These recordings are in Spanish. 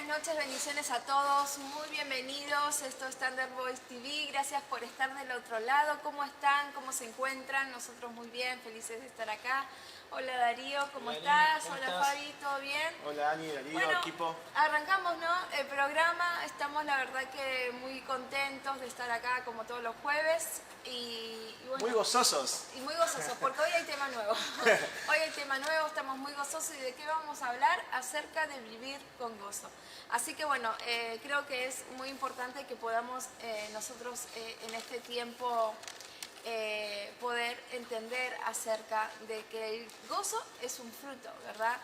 noches, bendiciones a todos, muy bienvenidos. Esto es Standard Voice TV, gracias por estar del otro lado. ¿Cómo están? ¿Cómo se encuentran? Nosotros muy bien, felices de estar acá. Hola Darío, ¿cómo estás? Hola Fabi, ¿todo bien? Hola Ani, Darío, bueno, equipo. Arrancamos, ¿no? El programa, estamos la verdad que muy contentos de estar acá como todos los jueves y bueno, muy gozosos. Y muy gozosos, porque hoy hay tema nuevo. Hoy hay tema nuevo, estamos muy gozosos. ¿Y de qué vamos a hablar? Acerca de vivir con gozo. Así que bueno, creo que es muy importante que podamos nosotros en este tiempo poder entender acerca de que el gozo es un fruto, ¿verdad?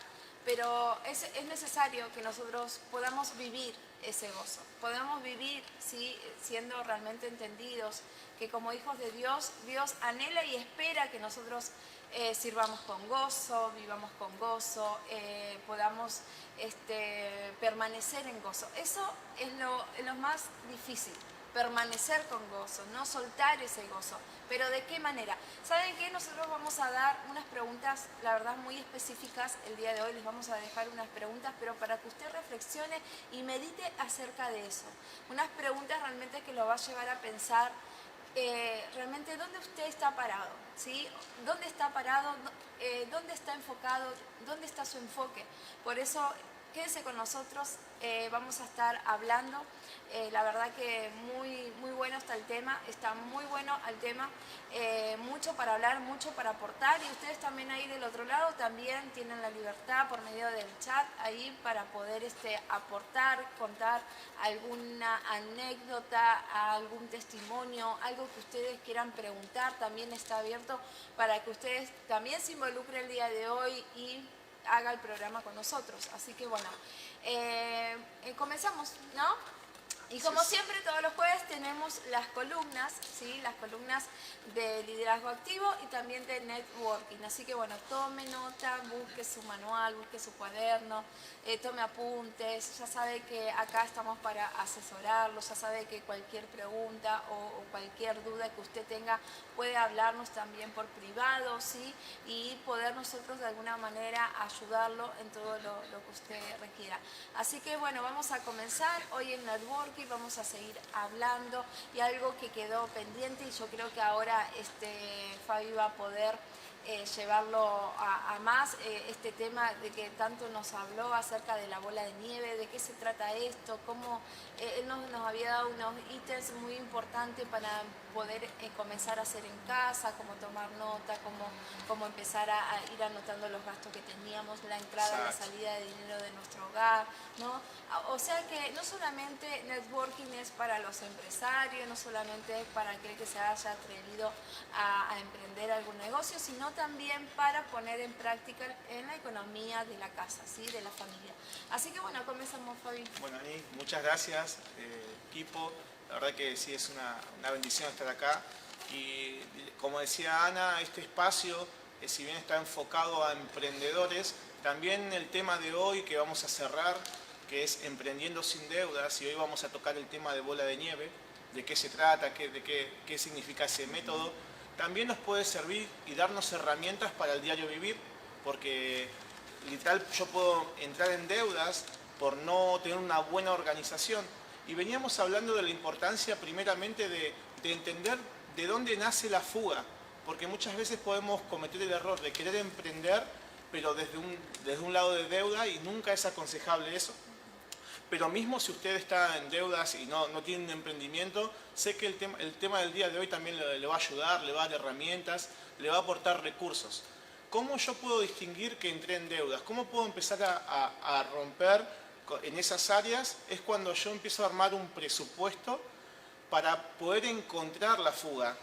Pero es necesario que nosotros podamos vivir ese gozo, podamos vivir, ¿sí?, siendo realmente entendidos que como hijos de Dios, Dios anhela y espera que nosotros sirvamos con gozo, vivamos con gozo, podamos permanecer en gozo. Eso es lo más difícil, permanecer con gozo, no soltar ese gozo. ¿Pero de qué manera? ¿Saben qué? Nosotros vamos a dar unas preguntas, la verdad, muy específicas el día de hoy. Les vamos a dejar unas preguntas, pero para que usted reflexione y medite acerca de eso. Unas preguntas realmente que lo va a llevar a pensar realmente dónde usted está parado, ¿sí? ¿Dónde está parado? ¿Dónde está enfocado? ¿Dónde está su enfoque? Por eso, quédese con nosotros, vamos a estar hablando. La verdad que muy bueno está el tema, está muy bueno el tema, mucho para hablar, mucho para aportar, y ustedes también ahí del otro lado también tienen la libertad por medio del chat ahí para poder aportar, contar alguna anécdota, algún testimonio, algo que ustedes quieran preguntar, también está abierto para que ustedes también se involucren el día de hoy y haga el programa con nosotros. Así que bueno, comenzamos, ¿no? Y como siempre, todos los jueves tenemos las columnas, ¿sí? Las columnas de liderazgo activo y también de networking. Así que bueno, tome nota, busque su manual, busque su cuaderno, tome apuntes. Ya sabe que acá estamos para asesorarlo, ya sabe que cualquier pregunta o cualquier duda que usted tenga puede hablarnos también por privado, ¿sí? Y poder nosotros de alguna manera ayudarlo en todo lo que usted requiera. Así que bueno, vamos a comenzar hoy en networking. Vamos a seguir hablando, y algo que quedó pendiente, y yo creo que ahora Fabi va a poder llevarlo a más, este tema de que tanto nos habló acerca de la bola de nieve, de qué se trata esto, cómo él nos había dado unos ítems muy importantes para poder comenzar a hacer en casa, cómo tomar nota, cómo empezar a ir anotando los gastos que teníamos, la entrada y la salida de dinero de nuestro hogar, ¿no? O sea que no solamente networking es para los empresarios, no solamente es para aquel que se haya atrevido a emprender algún negocio, sino también para poner en práctica en la economía de la casa, ¿sí?, de la familia. Así que bueno, comenzamos, Fabi. Bueno, Ani, muchas gracias, equipo. La verdad que sí es una bendición estar acá. Y como decía Ana, este espacio, si bien está enfocado a emprendedores, también el tema de hoy que vamos a cerrar, que es Emprendiendo sin Deudas, y hoy vamos a tocar el tema de bola de nieve, de qué se trata, qué significa ese método, también nos puede servir y darnos herramientas para el diario vivir, porque literal yo puedo entrar en deudas por no tener una buena organización. Y veníamos hablando de la importancia primeramente de entender de dónde nace la fuga, porque muchas veces podemos cometer el error de querer emprender, pero desde un lado de deuda, y nunca es aconsejable eso. Pero mismo si usted está en deudas y no tiene un emprendimiento, sé que el tema del día de hoy también le va a ayudar, le va a dar herramientas, le va a aportar recursos. ¿Cómo yo puedo distinguir que entré en deudas? ¿Cómo puedo empezar a romper en esas áreas? Es cuando yo empiezo a armar un presupuesto para poder encontrar la fuga.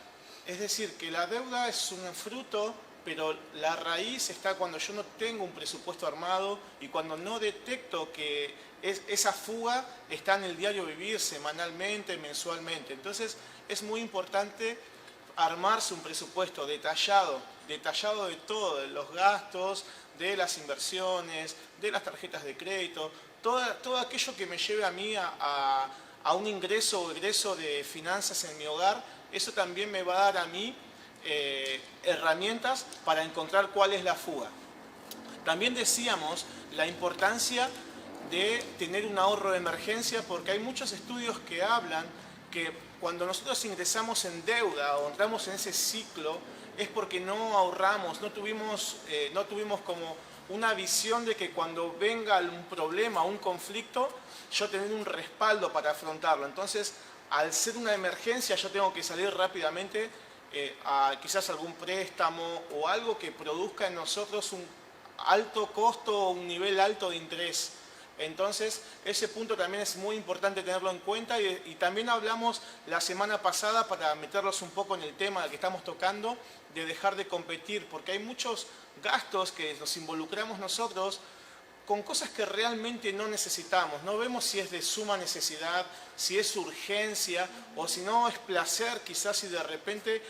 Es decir, que la deuda es un fruto, pero la raíz está cuando yo no tengo un presupuesto armado y cuando no detecto que esa fuga está en el diario vivir semanalmente, mensualmente. Entonces es muy importante armarse un presupuesto detallado de todo, de los gastos, de las inversiones, de las tarjetas de crédito, todo aquello que me lleve a mí a un ingreso o egreso de finanzas en mi hogar. Eso también me va a dar a mí herramientas para encontrar cuál es la fuga. También decíamos la importancia de tener un ahorro de emergencia, porque hay muchos estudios que hablan que cuando nosotros ingresamos en deuda o entramos en ese ciclo es porque no ahorramos, no tuvimos como una visión de que cuando venga un problema, un conflicto, yo tener un respaldo para afrontarlo. Entonces, al ser una emergencia, yo tengo que salir rápidamente a quizás algún préstamo o algo que produzca en nosotros un alto costo o un nivel alto de interés. Entonces, ese punto también es muy importante tenerlo en cuenta y también hablamos la semana pasada, para meterlos un poco en el tema que estamos tocando, de dejar de competir, porque hay muchos gastos que nos involucramos nosotros con cosas que realmente no necesitamos. No vemos si es de suma necesidad, si es urgencia o si no es placer, quizás, y de repente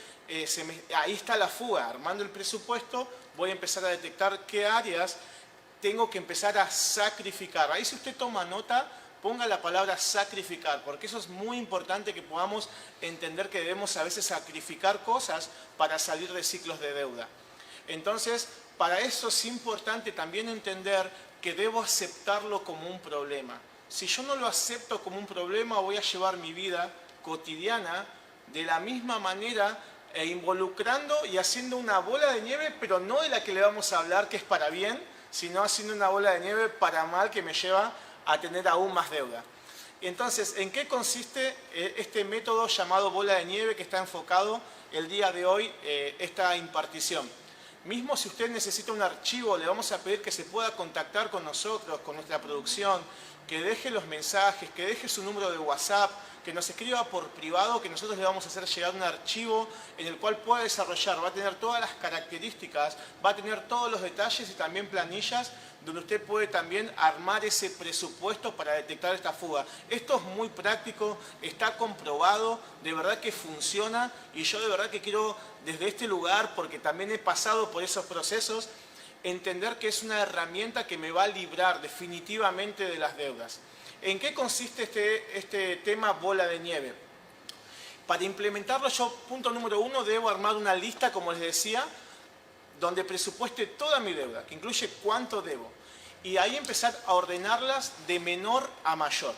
ahí está la fuga. Armando el presupuesto voy a empezar a detectar qué áreas tengo que empezar a sacrificar. Ahí, si usted toma nota, ponga la palabra sacrificar, porque eso es muy importante, que podamos entender que debemos a veces sacrificar cosas para salir de ciclos de deuda. Entonces, para eso es importante también entender que debo aceptarlo como un problema. Si yo no lo acepto como un problema, voy a llevar mi vida cotidiana de la misma manera, involucrando y haciendo una bola de nieve, pero no de la que le vamos a hablar, que es para bien, sino haciendo una bola de nieve para mal, que me lleva a tener aún más deuda. Entonces, ¿en qué consiste este método llamado bola de nieve que está enfocado el día de hoy, esta impartición? Mismo si usted necesita un archivo, le vamos a pedir que se pueda contactar con nosotros, con nuestra producción, que deje los mensajes, que deje su número de WhatsApp, que nos escriba por privado, que nosotros le vamos a hacer llegar un archivo en el cual pueda desarrollar. Va a tener todas las características, va a tener todos los detalles y también planillas donde usted puede también armar ese presupuesto para detectar esta fuga. Esto es muy práctico, está comprobado, de verdad que funciona, y yo de verdad que quiero desde este lugar, porque también he pasado por esos procesos, entender que es una herramienta que me va a librar definitivamente de las deudas. ¿En qué consiste este tema bola de nieve? Para implementarlo yo, punto número 1, debo armar una lista, como les decía, donde presupueste toda mi deuda, que incluye cuánto debo. Y ahí empezar a ordenarlas de menor a mayor.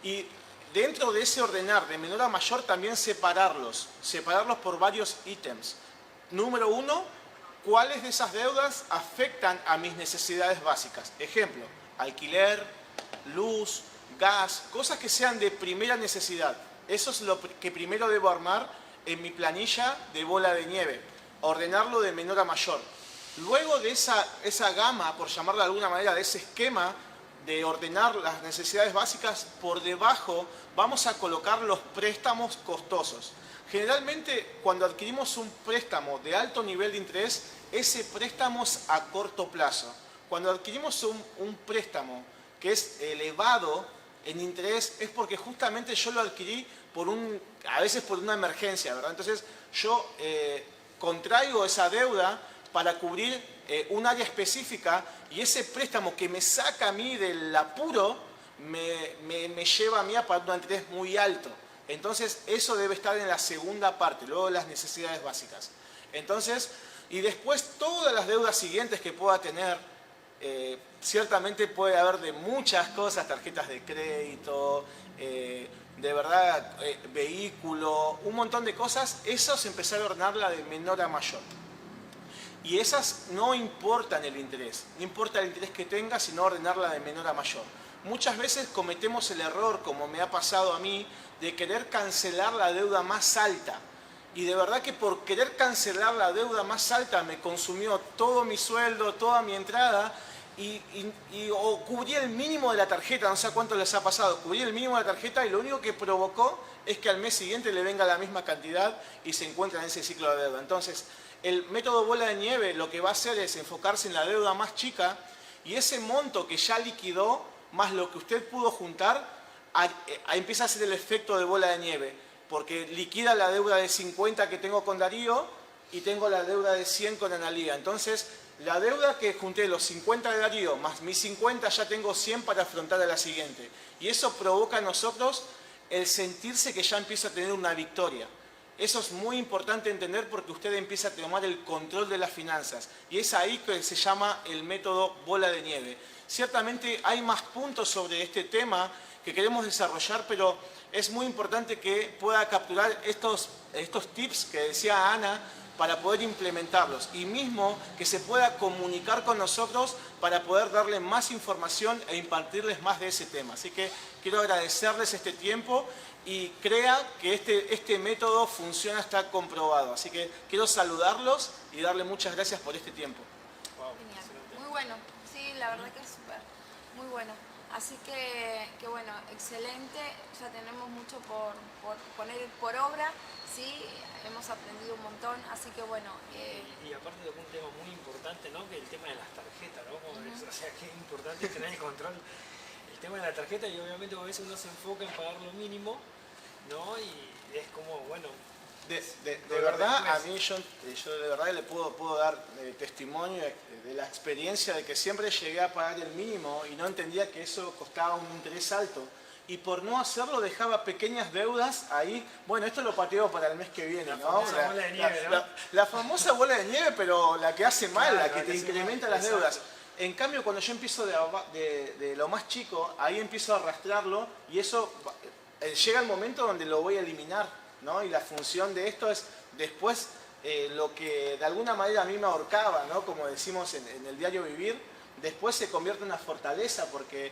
Y dentro de ese ordenar de menor a mayor también separarlos por varios ítems. Número 1, ¿cuáles de esas deudas afectan a mis necesidades básicas? Ejemplo, alquiler, luz, gas, cosas que sean de primera necesidad. Eso es lo que primero debo armar en mi planilla de bola de nieve, ordenarlo de menor a mayor. Luego de esa gama, por llamarla de alguna manera, de ese esquema de ordenar las necesidades básicas, por debajo vamos a colocar los préstamos costosos. Generalmente, cuando adquirimos un préstamo de alto nivel de interés, ese préstamo es a corto plazo. Cuando adquirimos un préstamo que es elevado en interés, es porque justamente yo lo adquirí a veces por una emergencia, ¿verdad? Entonces, yo contraigo esa deuda para cubrir un área específica, y ese préstamo que me saca a mí del apuro me lleva a mí a pagar un interés muy alto. Entonces, eso debe estar en la segunda parte, luego las necesidades básicas. Entonces, y después todas las deudas siguientes que pueda tener, ciertamente puede haber de muchas cosas, tarjetas de crédito, de verdad, vehículo, un montón de cosas. Eso es empezar a ordenarla de menor a mayor. Y esas no importan el interés, no importa el interés que tenga, sino ordenarla de menor a mayor. Muchas veces cometemos el error, como me ha pasado a mí, de querer cancelar la deuda más alta. Y de verdad que por querer cancelar la deuda más alta me consumió todo mi sueldo, toda mi entrada, o cubrí el mínimo de la tarjeta, no sé a cuánto les ha pasado, cubrí el mínimo de la tarjeta, y lo único que provocó es que al mes siguiente le venga la misma cantidad y se encuentra en ese ciclo de deuda. Entonces, el método bola de nieve lo que va a hacer es enfocarse en la deuda más chica, y ese monto que ya liquidó, más lo que usted pudo juntar, ahí empieza a hacer el efecto de bola de nieve, porque liquida la deuda de 50 que tengo con Darío y tengo la deuda de 100 con Analía. Entonces, la deuda que junté, los 50 de Darío más mis 50, ya tengo 100 para afrontar a la siguiente. Y eso provoca en nosotros el sentirse que ya empiezo a tener una victoria. Eso es muy importante entender porque usted empieza a tomar el control de las finanzas. Y es ahí que se llama el método bola de nieve. Ciertamente hay más puntos sobre este tema que queremos desarrollar, pero es muy importante que pueda capturar estos tips que decía Ana para poder implementarlos y mismo que se pueda comunicar con nosotros para poder darle más información e impartirles más de ese tema. Así que quiero agradecerles este tiempo y crea que este método funciona, está comprobado. Así que quiero saludarlos y darle muchas gracias por este tiempo. Wow, Genial. excelente. Muy bueno. Sí, la verdad que es súper. Muy bueno. Así que bueno, excelente. Ya tenemos mucho por poner por obra. Sí, hemos aprendido un montón. Así que bueno. Y aparte de un tema muy importante, ¿no? Que el tema de las tarjetas, ¿no? O sea, que es importante tener el control. El tema de la tarjeta, y obviamente a veces uno se enfoca en pagar lo mínimo, ¿no? Y es como, bueno... De verdad, a mí yo de verdad le puedo dar testimonio de la experiencia de que siempre llegué a pagar el mínimo y no entendía que eso costaba un interés alto. Y por no hacerlo dejaba pequeñas deudas ahí. Bueno, esto lo pateo para el mes que viene, La ¿no? famosa bola de nieve, ¿no? La famosa bola de nieve, pero la que hace mal, Claro, la que te hace incrementa mal, las deudas. exacto. En cambio, cuando yo empiezo de lo más chico, ahí empiezo a arrastrarlo y eso llega el momento donde lo voy a eliminar, ¿no? Y la función de esto es después lo que de alguna manera a mí me ahorcaba, ¿no? Como decimos en el diario vivir, después se convierte en una fortaleza porque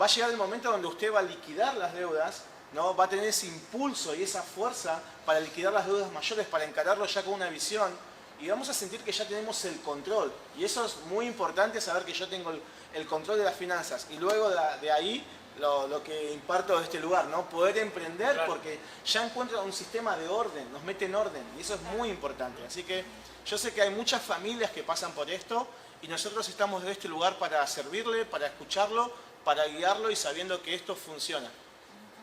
va a llegar el momento donde usted va a liquidar las deudas, ¿no? Va a tener ese impulso y esa fuerza para liquidar las deudas mayores, para encararlo ya con una visión y vamos a sentir que ya tenemos el control. Y eso es muy importante, saber que yo tengo el control de las finanzas y luego de ahí lo que imparto de este lugar, ¿no? Poder emprender, Claro. porque ya encuentra un sistema de orden, nos mete en orden y eso es muy importante. Así que yo sé que hay muchas familias que pasan por esto y nosotros estamos de este lugar para servirle, para escucharlo, para guiarlo y sabiendo que esto funciona.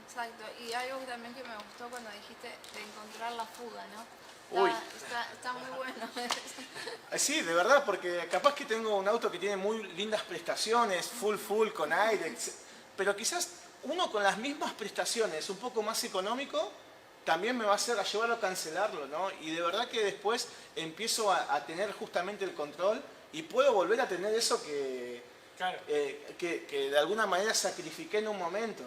Exacto. Y algo también que me gustó cuando dijiste de encontrar la fuga, ¿no? Uy. Está muy bueno. Sí, de verdad, porque capaz que tengo un auto que tiene muy lindas prestaciones, full, con aire, pero quizás uno con las mismas prestaciones, un poco más económico, también me va a hacer a llevarlo a cancelarlo, ¿no? Y de verdad que después empiezo a tener justamente el control y puedo volver a tener eso Claro. que de alguna manera sacrifiqué en un momento.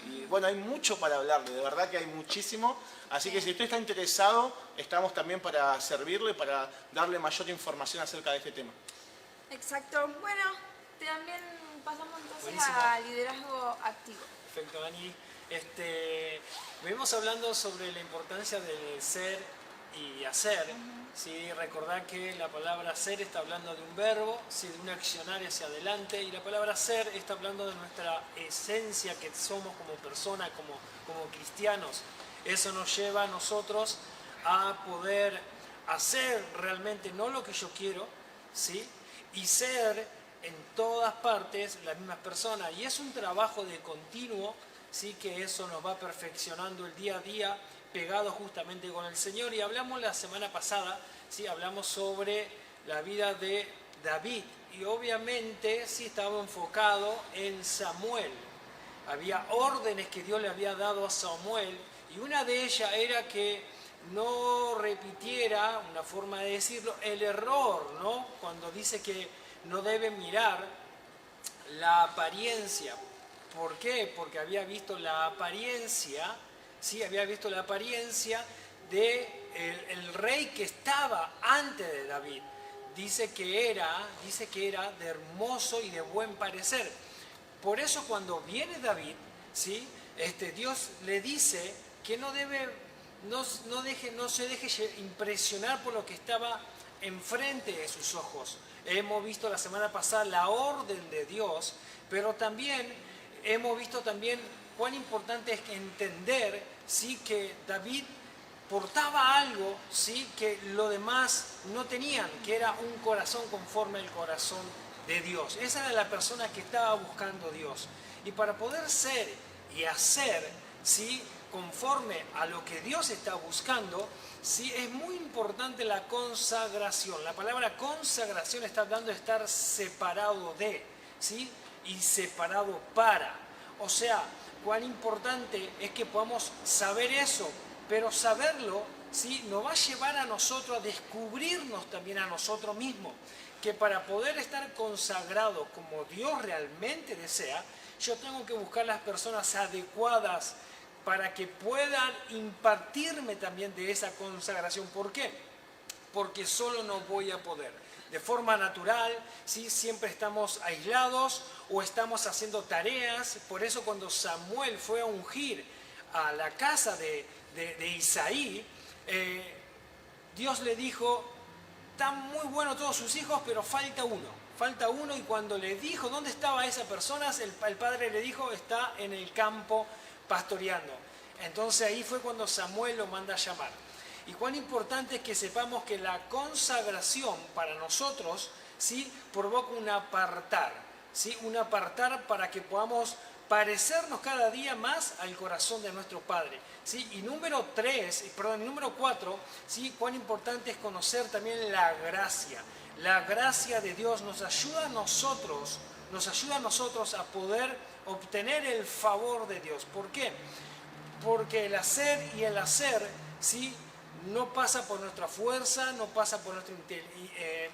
Y bueno, hay mucho para hablarle, de verdad que hay muchísimo. Así que si usted está interesado, estamos también para servirle, para darle mayor información acerca de este tema. Exacto. Bueno, también pasamos entonces Buenísimo. a liderazgo activo. Perfecto, Dani. Venimos hablando sobre la importancia del ser y hacer. ¿Sí? Recordar que la palabra ser está hablando de un verbo, ¿sí? De un accionar hacia adelante, y la palabra ser está hablando de nuestra esencia que somos como personas, como cristianos. Eso nos lleva a nosotros a poder hacer realmente no lo que yo quiero, ¿sí? Y ser en todas partes las mismas personas. Y es un trabajo de continuo, ¿sí? Que eso nos va perfeccionando el día a día, pegado justamente con el Señor. Y hablamos la semana pasada, ¿sí? Hablamos sobre la vida de David. Y obviamente sí estaba enfocado en Samuel. Había órdenes que Dios le había dado a Samuel. Y una de ellas era que no repitiera, una forma de decirlo, el error, ¿no? Cuando dice que no debe mirar la apariencia. ¿Por qué? Porque había visto la apariencia, ¿sí? Había visto la apariencia de el rey que estaba antes de David. Dice que era de hermoso y de buen parecer. Por eso cuando viene David, ¿sí? Dios le dice que no se deje impresionar por lo que estaba enfrente de sus ojos. Hemos visto la semana pasada la orden de Dios, pero también hemos visto también cuán importante es entender, ¿sí? Que David portaba algo, ¿sí? Que los demás no tenían, que era un corazón conforme al corazón de Dios. Esa era la persona que estaba buscando Dios. Y para poder ser y hacer, ¿sí? Conforme a lo que Dios está buscando, ¿sí? Es muy importante la consagración. La palabra consagración está hablando de estar separado de, ¿sí? Y separado para. O sea, cuán importante es que podamos saber eso, pero saberlo ¿sí? Nos va a llevar a nosotros a descubrirnos también a nosotros mismos. Que para poder estar consagrado como Dios realmente desea, yo tengo que buscar las personas adecuadas para que puedan impartirme también de esa consagración. ¿Por qué? Porque solo no voy a poder. De forma natural, ¿sí? Siempre estamos aislados o estamos haciendo tareas. Por eso cuando Samuel fue a ungir a la casa de Isaí, Dios le dijo, están muy buenos todos sus hijos, pero falta uno, y cuando le dijo dónde estaba esa persona, el padre le dijo, está en el campo pastoreando. Entonces ahí fue cuando Samuel lo manda a llamar. Y cuán importante es que sepamos que la consagración para nosotros, ¿sí? Provoca un apartar, ¿sí? Un apartar para que podamos parecernos cada día más al corazón de nuestro Padre, ¿sí? Y número 4, ¿sí? Cuán importante es conocer también la gracia. La gracia de Dios nos ayuda a nosotros a poder obtener el favor de Dios. ¿Por qué? Porque el hacer y el hacer, ¿sí? No pasa por nuestra fuerza, no pasa por nuestro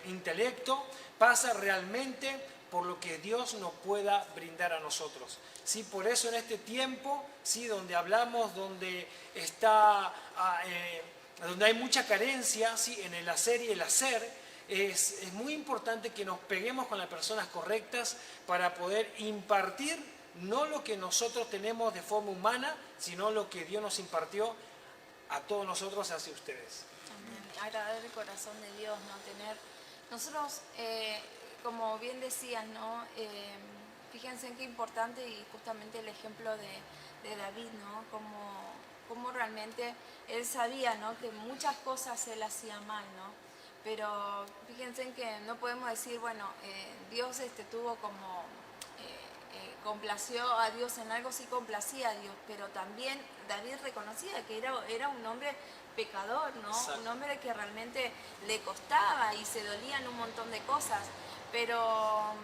intelecto, pasa realmente por lo que Dios nos pueda brindar a nosotros. ¿Sí? Por eso en este tiempo, ¿sí? Donde hablamos, donde hay mucha carencia, ¿sí? En el hacer y el hacer, es muy importante que nos peguemos con las personas correctas para poder impartir no lo que nosotros tenemos de forma humana, sino lo que Dios nos impartió a todos nosotros hacia ustedes. Agradar el corazón de Dios, ¿no? Nosotros, como bien decías, ¿no? Fíjense en qué importante, y justamente el ejemplo de David, ¿no? Como realmente él sabía, ¿no? Que muchas cosas él hacía mal, ¿no? Pero fíjense en que no podemos decir, bueno, Dios tuvo como... complació a Dios en algo, sí complacía a Dios, pero también David reconocía que era un hombre pecador, ¿no? Exacto. Un hombre que realmente le costaba y se dolían un montón de cosas, pero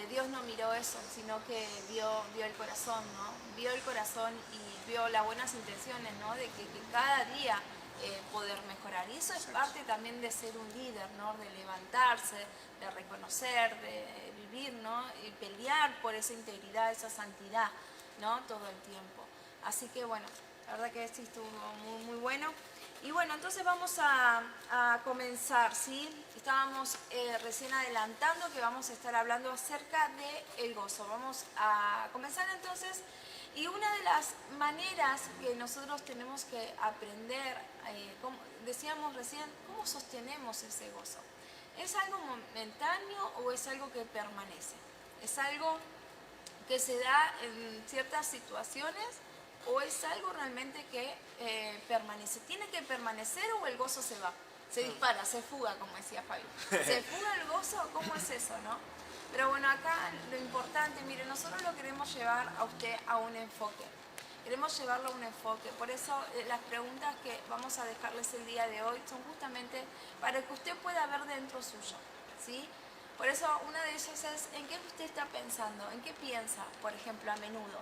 Dios no miró eso, sino que vio el corazón, ¿no? Vio el corazón y vio las buenas intenciones, ¿no? De que cada día poder mejorar. Y eso es parte también de ser un líder, ¿no? De levantarse, de reconocer, de vivir, ¿no? Y pelear por esa integridad, esa santidad, ¿no? Todo el tiempo. Así que bueno, la verdad que sí estuvo muy, muy bueno. Y bueno, entonces vamos a comenzar, ¿sí? Estábamos recién adelantando que vamos a estar hablando acerca del gozo. Vamos a comenzar entonces. Y una de las maneras que nosotros tenemos que aprender, como decíamos recién, ¿cómo sostenemos ese gozo? ¿Es algo momentáneo o es algo que permanece? ¿Es algo que se da en ciertas situaciones o es algo realmente que permanece? ¿Tiene que permanecer o el gozo se va? Se dispara, se fuga, como decía Fabi. ¿Se fuga el gozo? ¿Cómo es eso, no? Pero bueno, acá lo importante, mire, nosotros lo queremos llevar a usted a un enfoque. Queremos llevarlo a un enfoque. Por eso las preguntas que vamos a dejarles el día de hoy son justamente para que usted pueda ver dentro suyo, ¿sí? Por eso una de ellas es, ¿en qué usted está pensando? ¿En qué piensa, por ejemplo, a menudo?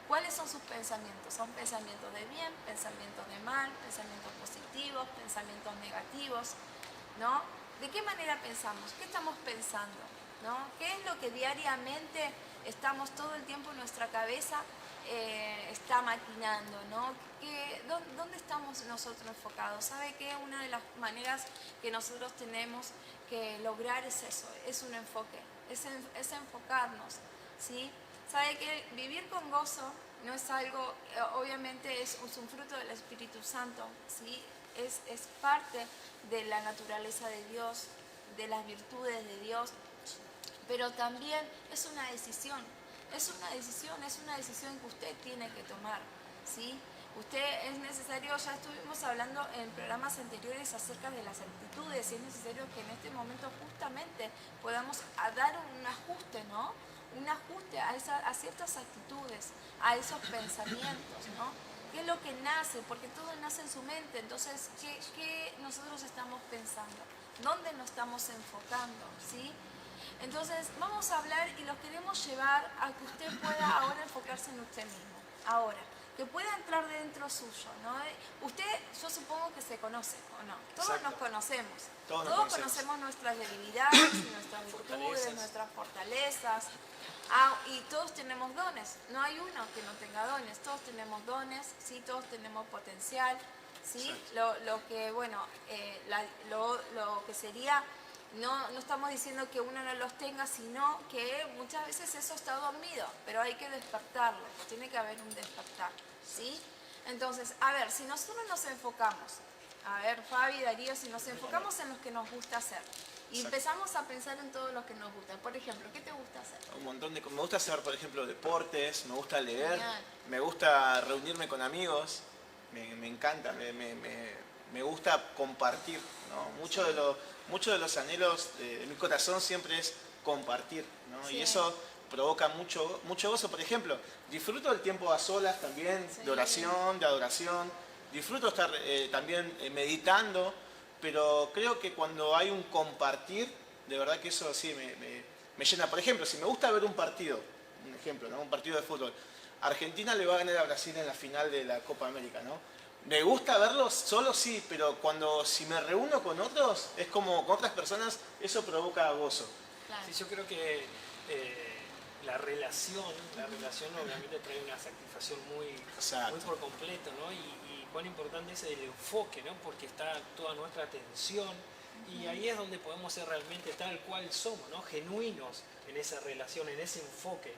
¿Cuáles son sus pensamientos? ¿Son pensamientos de bien, pensamientos de mal, pensamientos positivos, pensamientos negativos? ¿No? ¿De qué manera pensamos? ¿Qué estamos pensando? ¿No? ¿Qué es lo que diariamente estamos todo el tiempo en nuestra cabeza está maquinando, ¿no? ¿Dónde estamos nosotros enfocados? ¿Sabe qué? Una de las maneras que nosotros tenemos que lograr es eso, es un enfoque, es enfocarnos, ¿sí? ¿Sabe qué? Vivir con gozo no es algo, obviamente es un fruto del Espíritu Santo, ¿sí? Es parte de la naturaleza de Dios, de las virtudes de Dios, pero también es una decisión. Es una decisión que usted tiene que tomar, ¿sí? Usted es necesario, ya estuvimos hablando en programas anteriores acerca de las actitudes, y es necesario que en este momento justamente podamos dar un ajuste, ¿no? Un ajuste a ciertas actitudes, a esos pensamientos, ¿no? ¿Qué es lo que nace? Porque todo nace en su mente, entonces, ¿qué nosotros estamos pensando? ¿Dónde nos estamos enfocando? ¿Sí? Entonces, vamos a hablar y los queremos llevar a que usted pueda ahora enfocarse en usted mismo. Ahora, que pueda entrar dentro suyo, ¿no? Usted, yo supongo que se conoce, ¿o no? Todos Exacto. nos conocemos. Todos nos Todos conocemos. conocemos nuestras debilidades, nuestras virtudes, Fortalezas. nuestras fortalezas. Y todos tenemos dones. No hay uno que no tenga dones. Todos tenemos dones, sí, todos tenemos potencial, sí. Lo que, bueno, lo que sería, no estamos diciendo que uno no los tenga, sino que muchas veces eso está dormido, pero hay que despertarlo. Tiene que haber un despertar, sí. Entonces, a ver, si nosotros nos enfocamos, a ver, Fabi, Darío, si nos enfocamos en lo que nos gusta hacer y empezamos a pensar en todo lo que nos gusta. Por ejemplo, ¿qué te gusta hacer? Un montón de cosas. Me gusta hacer, por ejemplo, deportes, me gusta leer, Genial. me gusta reunirme con amigos, me encanta, me gusta compartir, ¿no? Muchos de los anhelos de mi corazón siempre es compartir, ¿no? Sí. Y eso provoca mucho gozo. Por ejemplo, disfruto el tiempo a solas también, Sí. de oración, de adoración, disfruto estar también meditando, pero creo que cuando hay un compartir, de verdad que eso sí me llena. Por ejemplo, si me gusta ver un partido, un ejemplo, ¿no? Un partido de fútbol, Argentina le va a ganar a Brasil en la final de la Copa América, ¿no? Me gusta verlos solo, sí, pero si me reúno con otros, es como con otras personas, eso provoca gozo. Claro. Sí, yo creo que la relación obviamente trae una satisfacción muy Exacto. por completo, ¿no? Y cuán importante es el enfoque, ¿no? Porque está toda nuestra atención y ahí es donde podemos ser realmente tal cual somos, ¿no? Genuinos en esa relación, en ese enfoque.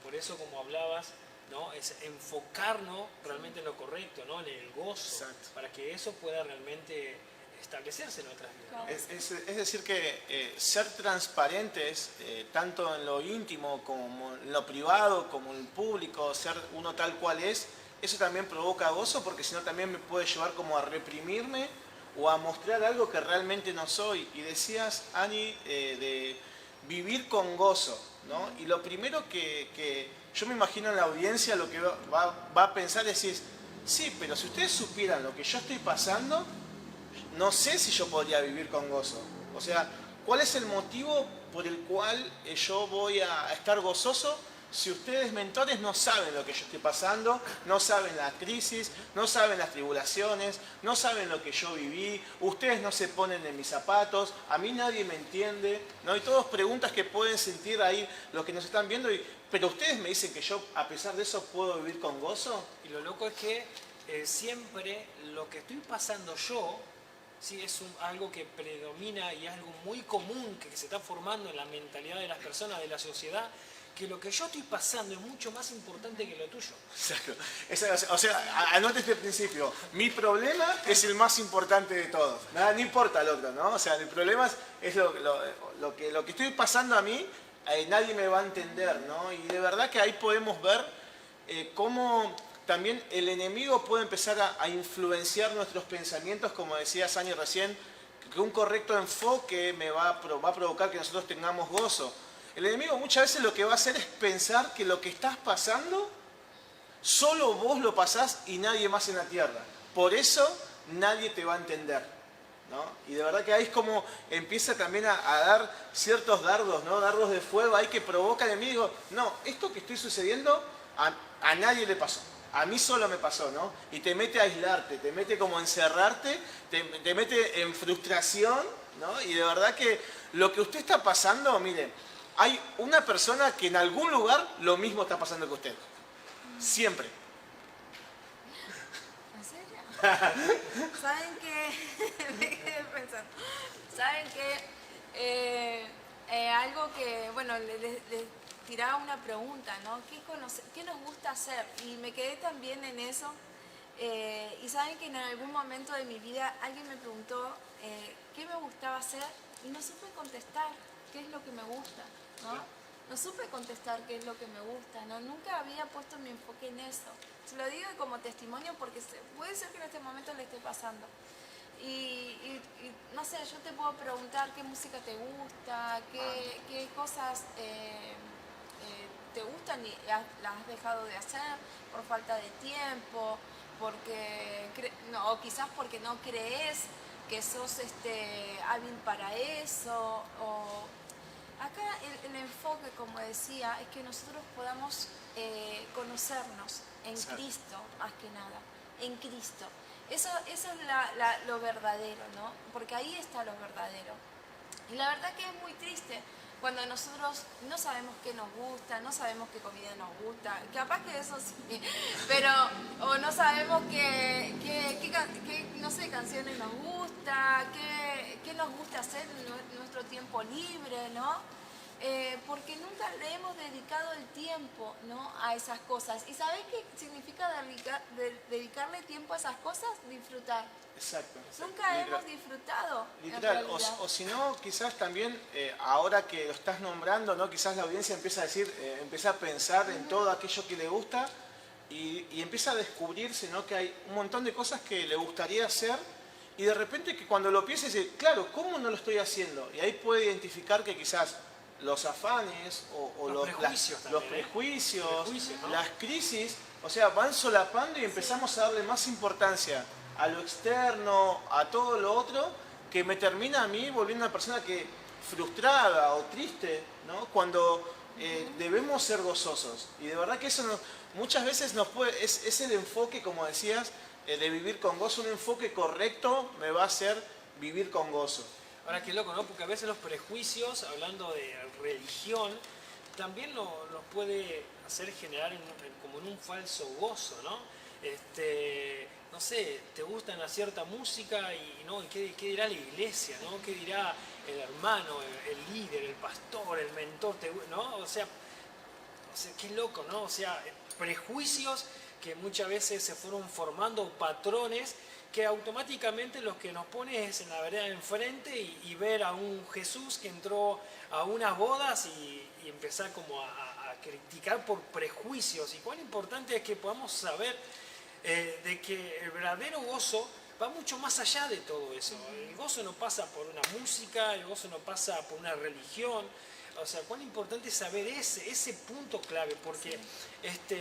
Por eso, como hablabas, ¿no? Es enfocarnos realmente en lo correcto, ¿no? En el gozo, Exacto. para que eso pueda realmente establecerse en nuestras vidas, ¿no? Es decir que ser transparentes, tanto en lo íntimo como en lo privado, como en el público, ser uno tal cual es, eso también provoca gozo, porque si no también me puede llevar como a reprimirme o a mostrar algo que realmente no soy. Y decías, Ani, de vivir con gozo, ¿no? Y lo primero que yo me imagino en la audiencia, lo que va a pensar es decir, sí, pero si ustedes supieran lo que yo estoy pasando, no sé si yo podría vivir con gozo. O sea, ¿cuál es el motivo por el cual yo voy a estar gozoso si ustedes, mentores, no saben lo que yo estoy pasando, no saben la crisis, no saben las tribulaciones, no saben lo que yo viví, ustedes no se ponen en mis zapatos, a mí nadie me entiende, ¿no? Y todas preguntas que pueden sentir ahí los que nos están viendo, pero ustedes me dicen que yo, a pesar de eso, puedo vivir con gozo. Y lo loco es que siempre lo que estoy pasando yo, sí, es algo que predomina y es algo muy común que se está formando en la mentalidad de las personas, de la sociedad, que lo que yo estoy pasando es mucho más importante que lo tuyo. Exacto. O sea, anote este principio. Mi problema es el más importante de todos. Nada, no importa el otro, ¿no? O sea, el problema es lo que estoy pasando a mí, nadie me va a entender, ¿no? Y de verdad que ahí podemos ver cómo también el enemigo puede empezar a influenciar nuestros pensamientos, como decía Sani recién, que un correcto enfoque va a provocar que nosotros tengamos gozo. El enemigo muchas veces lo que va a hacer es pensar que lo que estás pasando, solo vos lo pasás y nadie más en la tierra. Por eso nadie te va a entender, ¿no? Y de verdad que ahí es como empieza también a dar ciertos dardos, ¿no? Dardos de fuego ahí que provocan el enemigo. No, esto que estoy sucediendo a nadie le pasó. A mí solo me pasó, ¿no? Y te mete a aislarte, te mete como a encerrarte, te mete en frustración, ¿no? Y de verdad que lo que usted está pasando, mire, hay una persona que en algún lugar lo mismo está pasando que usted. Siempre. ¿En serio? ¿Saben qué? Me quedé pensando. ¿Saben qué? Algo que, bueno, les tiraba una pregunta, ¿no? ¿Qué nos gusta hacer? Y me quedé también en eso. Y saben que en algún momento de mi vida alguien me preguntó qué me gustaba hacer y no supe contestar qué es lo que me gusta, ¿no? No supe contestar qué es lo que me gusta, ¿no? Nunca había puesto mi enfoque en eso. Se lo digo como testimonio porque puede ser que en este momento le esté pasando. Y no sé, yo te puedo preguntar qué música te gusta, qué cosas te gustan y las has dejado de hacer por falta de tiempo, porque o quizás porque no crees que sos hábil para eso. Acá el enfoque, como decía, es que nosotros podamos conocernos en Exacto. Cristo, más que nada, en Cristo. Eso es lo verdadero, ¿no? Porque ahí está lo verdadero. Y la verdad que es muy triste cuando nosotros no sabemos qué nos gusta, no sabemos qué comida nos gusta, capaz que eso sí, pero o no sabemos no sé, canciones nos gusta, qué nos gusta hacer en nuestro tiempo libre, ¿no? Porque nunca le hemos dedicado el tiempo, ¿no?, a esas cosas. ¿Y sabés qué significa dedicarle tiempo a esas cosas? Disfrutar. Exacto. Nunca hemos disfrutado. En Literal, realidad. o si no, quizás también, ahora que lo estás nombrando, ¿no? Quizás la audiencia empieza a decir, empieza a pensar en todo aquello que le gusta y empieza a descubrirse, ¿no?, que hay un montón de cosas que le gustaría hacer y de repente que cuando lo piensa dice, claro, ¿cómo no lo estoy haciendo? Y ahí puede identificar que quizás los afanes o Los prejuicios los también, prejuicios, Prejuicios, ¿no? las crisis, o sea, van solapando y empezamos a darle más importancia a lo externo, a todo lo otro, que me termina a mí volviendo una persona que frustrada o triste, ¿no? Cuando debemos ser gozosos. Y de verdad que eso muchas veces es el enfoque, como decías, de vivir con gozo. Un enfoque correcto me va a hacer vivir con gozo. Ahora qué loco, ¿no? Porque a veces los prejuicios, hablando de religión, también nos puede hacer generar como en un falso gozo, ¿no? No sé, te gusta una cierta música y ¿no? ¿Y qué dirá la iglesia, ¿no? ¿Qué dirá el hermano, el líder, el pastor, el mentor, ¿no? O sea, qué loco, ¿no? O sea, prejuicios que muchas veces se fueron formando, patrones que automáticamente los que nos pone es en la vereda de enfrente y ver a un Jesús que entró a unas bodas y empezar como a criticar por prejuicios. Y cuán importante es que podamos saber de que el verdadero gozo va mucho más allá de todo eso. El gozo no pasa por una música, el gozo no pasa por una religión. O sea, cuán importante es saber ese punto clave, porque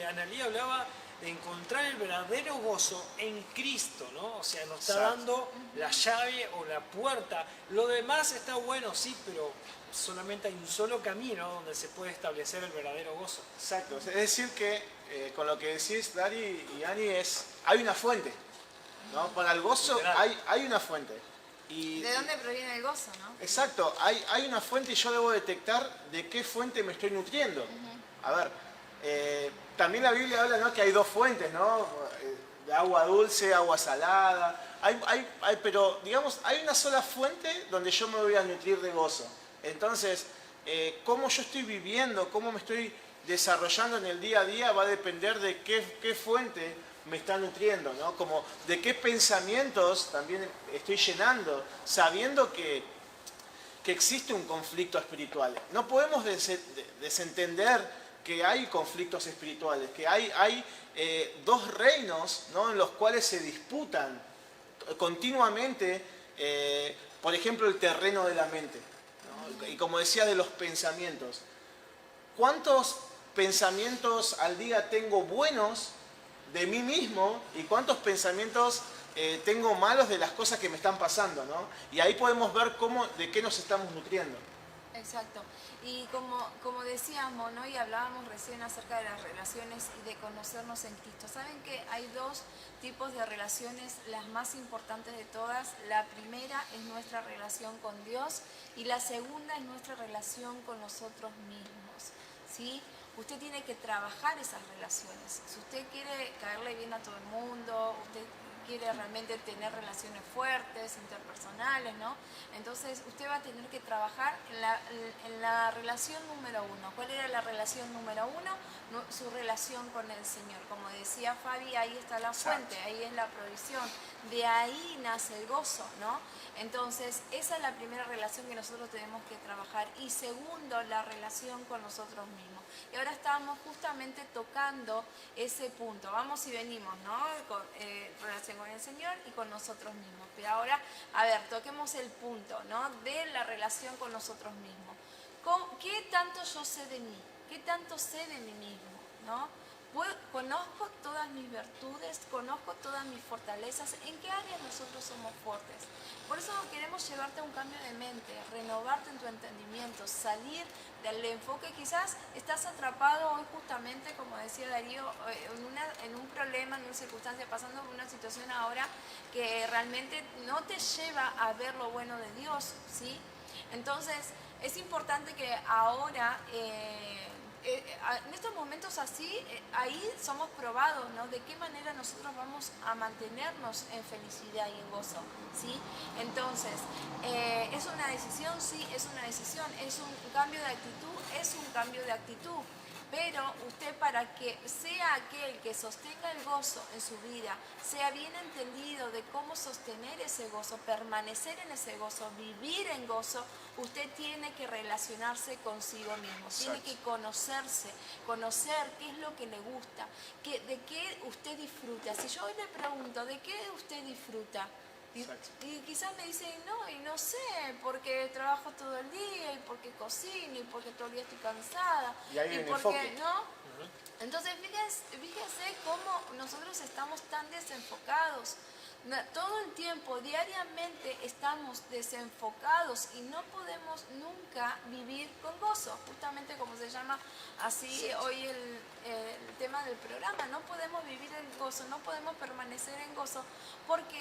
Analía hablaba de encontrar el verdadero gozo en Cristo, ¿no? O sea, nos está dando la llave o la puerta. Lo demás está bueno, sí, pero solamente hay un solo camino donde se puede establecer el verdadero gozo. Exacto. Es decir que con lo que decís, Dari y Ani, hay una fuente, ¿no? Para el gozo hay una fuente. Y, ¿De dónde proviene el gozo, no? exacto, hay una fuente y yo debo detectar de qué fuente me estoy nutriendo. A ver, también la Biblia habla, ¿no?, que hay dos fuentes, ¿no? De agua dulce, agua salada. Pero, digamos, hay una sola fuente donde yo me voy a nutrir de gozo. Entonces, cómo yo estoy viviendo, cómo me estoy desarrollando en el día a día va a depender de qué fuente me está nutriendo, ¿no? Como de qué pensamientos también estoy llenando, sabiendo que existe un conflicto espiritual. No podemos desentender que hay conflictos espirituales, que hay dos reinos, ¿no?, en los cuales se disputan continuamente, por ejemplo, el terreno de la mente, ¿no? Y como decía, de los pensamientos. ¿Cuántos pensamientos al día tengo buenos de mí mismo y cuántos pensamientos tengo malos de las cosas que me están pasando, ¿no? Y ahí podemos ver de qué nos estamos nutriendo. Exacto. Y como decíamos, ¿no?, y hablábamos recién acerca de las relaciones y de conocernos en Cristo. ¿Saben que hay dos tipos de relaciones, las más importantes de todas? La primera es nuestra relación con Dios y la segunda es nuestra relación con nosotros mismos, ¿sí? Usted tiene que trabajar esas relaciones. Si usted quiere caerle bien a todo el mundo, usted quiere realmente tener relaciones fuertes, interpersonales, ¿no? Entonces usted va a tener que trabajar en la relación número uno. ¿Cuál era la relación número uno? Su relación con el Señor. Como decía Fabi, ahí está la fuente, ahí es la provisión. De ahí nace el gozo, ¿no? Entonces, esa es la primera relación que nosotros tenemos que trabajar. Y segundo, la relación con nosotros mismos. Y ahora estamos justamente tocando ese punto. Vamos y venimos, ¿no? Relación con el Señor y con nosotros mismos. Pero ahora, a ver, toquemos el punto, ¿no?, de la relación con nosotros mismos. ¿Qué tanto yo sé de mí? ¿Qué tanto sé de mí mismo? ¿No? conozco todas mis virtudes, conozco todas mis fortalezas, en qué áreas nosotros somos fuertes. Por eso queremos llevarte a un cambio de mente, renovarte en tu entendimiento, salir del enfoque. Quizás estás atrapado hoy justamente, como decía Darío, en un problema, en una circunstancia, pasando por una situación ahora que realmente no te lleva a ver lo bueno de Dios, ¿sí? Entonces, es importante que ahora, en estos momentos así, ahí somos probados, ¿no? De qué manera nosotros vamos a mantenernos en felicidad y en gozo, ¿sí? Entonces, ¿es una decisión? Sí, es una decisión. ¿Es un cambio de actitud? Es un cambio de actitud. Pero usted, para que sea aquel que sostenga el gozo en su vida, sea bien entendido de cómo sostener ese gozo, permanecer en ese gozo, vivir en gozo, usted tiene que relacionarse consigo mismo, tiene que conocerse, conocer qué es lo que le gusta, de qué usted disfruta. Si yo hoy le pregunto, ¿de qué usted disfruta? Y quizás me dicen, no, y no sé, porque trabajo todo el día, y porque cocino, y porque todo el día estoy cansada, Y ahí viene porque, enfoque. ¿no? Entonces, fíjense cómo nosotros estamos tan desenfocados. Todo el tiempo, diariamente, estamos desenfocados y no podemos nunca vivir con gozo, justamente como se llama así hoy el tema del programa. No podemos vivir en gozo, no podemos permanecer en gozo, porque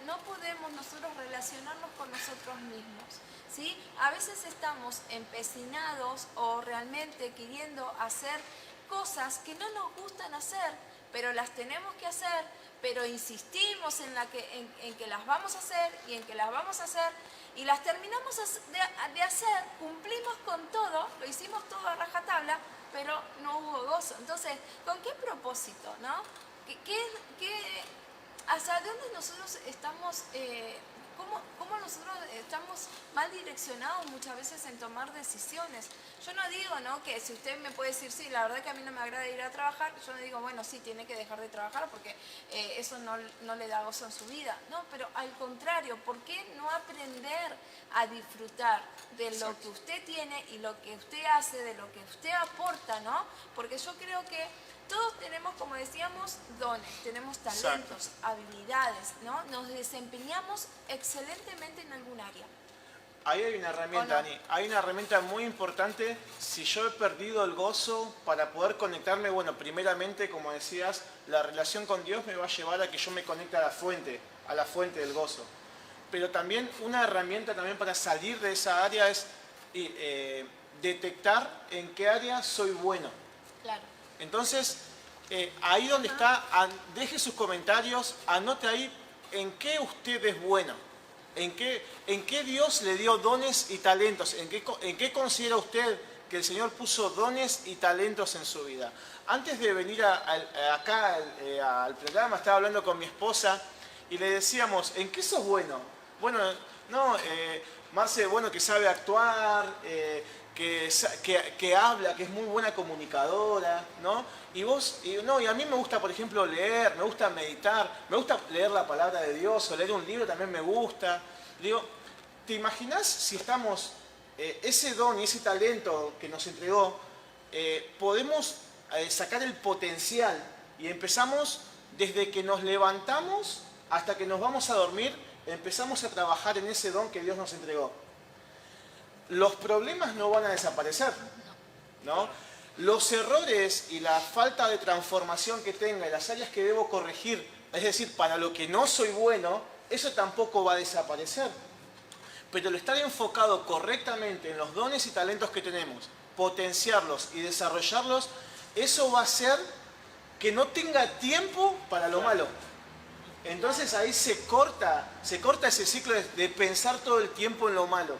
no podemos nosotros relacionarnos con nosotros mismos, ¿sí? A veces estamos empecinados o realmente queriendo hacer cosas que no nos gustan hacer, pero las tenemos que hacer, pero insistimos en que las vamos a hacer y en que las vamos a hacer, y las terminamos de hacer, cumplimos con todo, lo hicimos todo a rajatabla, pero no hubo gozo. Entonces, ¿con qué propósito, no? ¿Hacia dónde nosotros estamos, cómo nosotros estamos mal direccionados muchas veces en tomar decisiones? Yo no digo, ¿no?, que si usted me puede decir, sí, la verdad que a mí no me agrada ir a trabajar, yo no digo, bueno, sí, tiene que dejar de trabajar porque eso no le da gozo en su vida. No, pero al contrario, ¿por qué no aprender a disfrutar de lo que usted tiene y lo que usted hace, de lo que usted aporta, ¿no? Porque yo creo que todos tenemos, como decíamos, dones, tenemos talentos, habilidades, ¿no? Nos desempeñamos excelentemente en algún área. Ahí hay una herramienta, Dani. Hay una herramienta muy importante. Si yo he perdido el gozo, para poder conectarme, bueno, primeramente, como decías, la relación con Dios me va a llevar a que yo me conecte a la fuente del gozo. Pero también una herramienta también para salir de esa área es detectar en qué área soy bueno. Claro. Entonces, ahí donde está, deje sus comentarios, anote ahí en qué usted es bueno. ¿En qué Dios le dio dones y talentos? ¿En qué considera usted que el Señor puso dones y talentos en su vida? Antes de venir acá al programa, estaba hablando con mi esposa y le decíamos, ¿en qué sos bueno? Bueno, no, Marce, bueno, que sabe actuar, que habla, que es muy buena comunicadora, ¿no? Y a mí me gusta, por ejemplo, leer, me gusta meditar, me gusta leer la palabra de Dios, o leer un libro también me gusta. Digo, ¿te imaginas si estamos, ese don y ese talento que nos entregó, podemos sacar el potencial y empezamos desde que nos levantamos hasta que nos vamos a dormir, empezamos a trabajar en ese don que Dios nos entregó? Los problemas no van a desaparecer, ¿no? Los errores y la falta de transformación que tenga y las áreas que debo corregir, es decir, para lo que no soy bueno, eso tampoco va a desaparecer. Pero el estar enfocado correctamente en los dones y talentos que tenemos, potenciarlos y desarrollarlos, eso va a hacer que no tenga tiempo para lo malo. Entonces ahí se corta ese ciclo de pensar todo el tiempo en lo malo,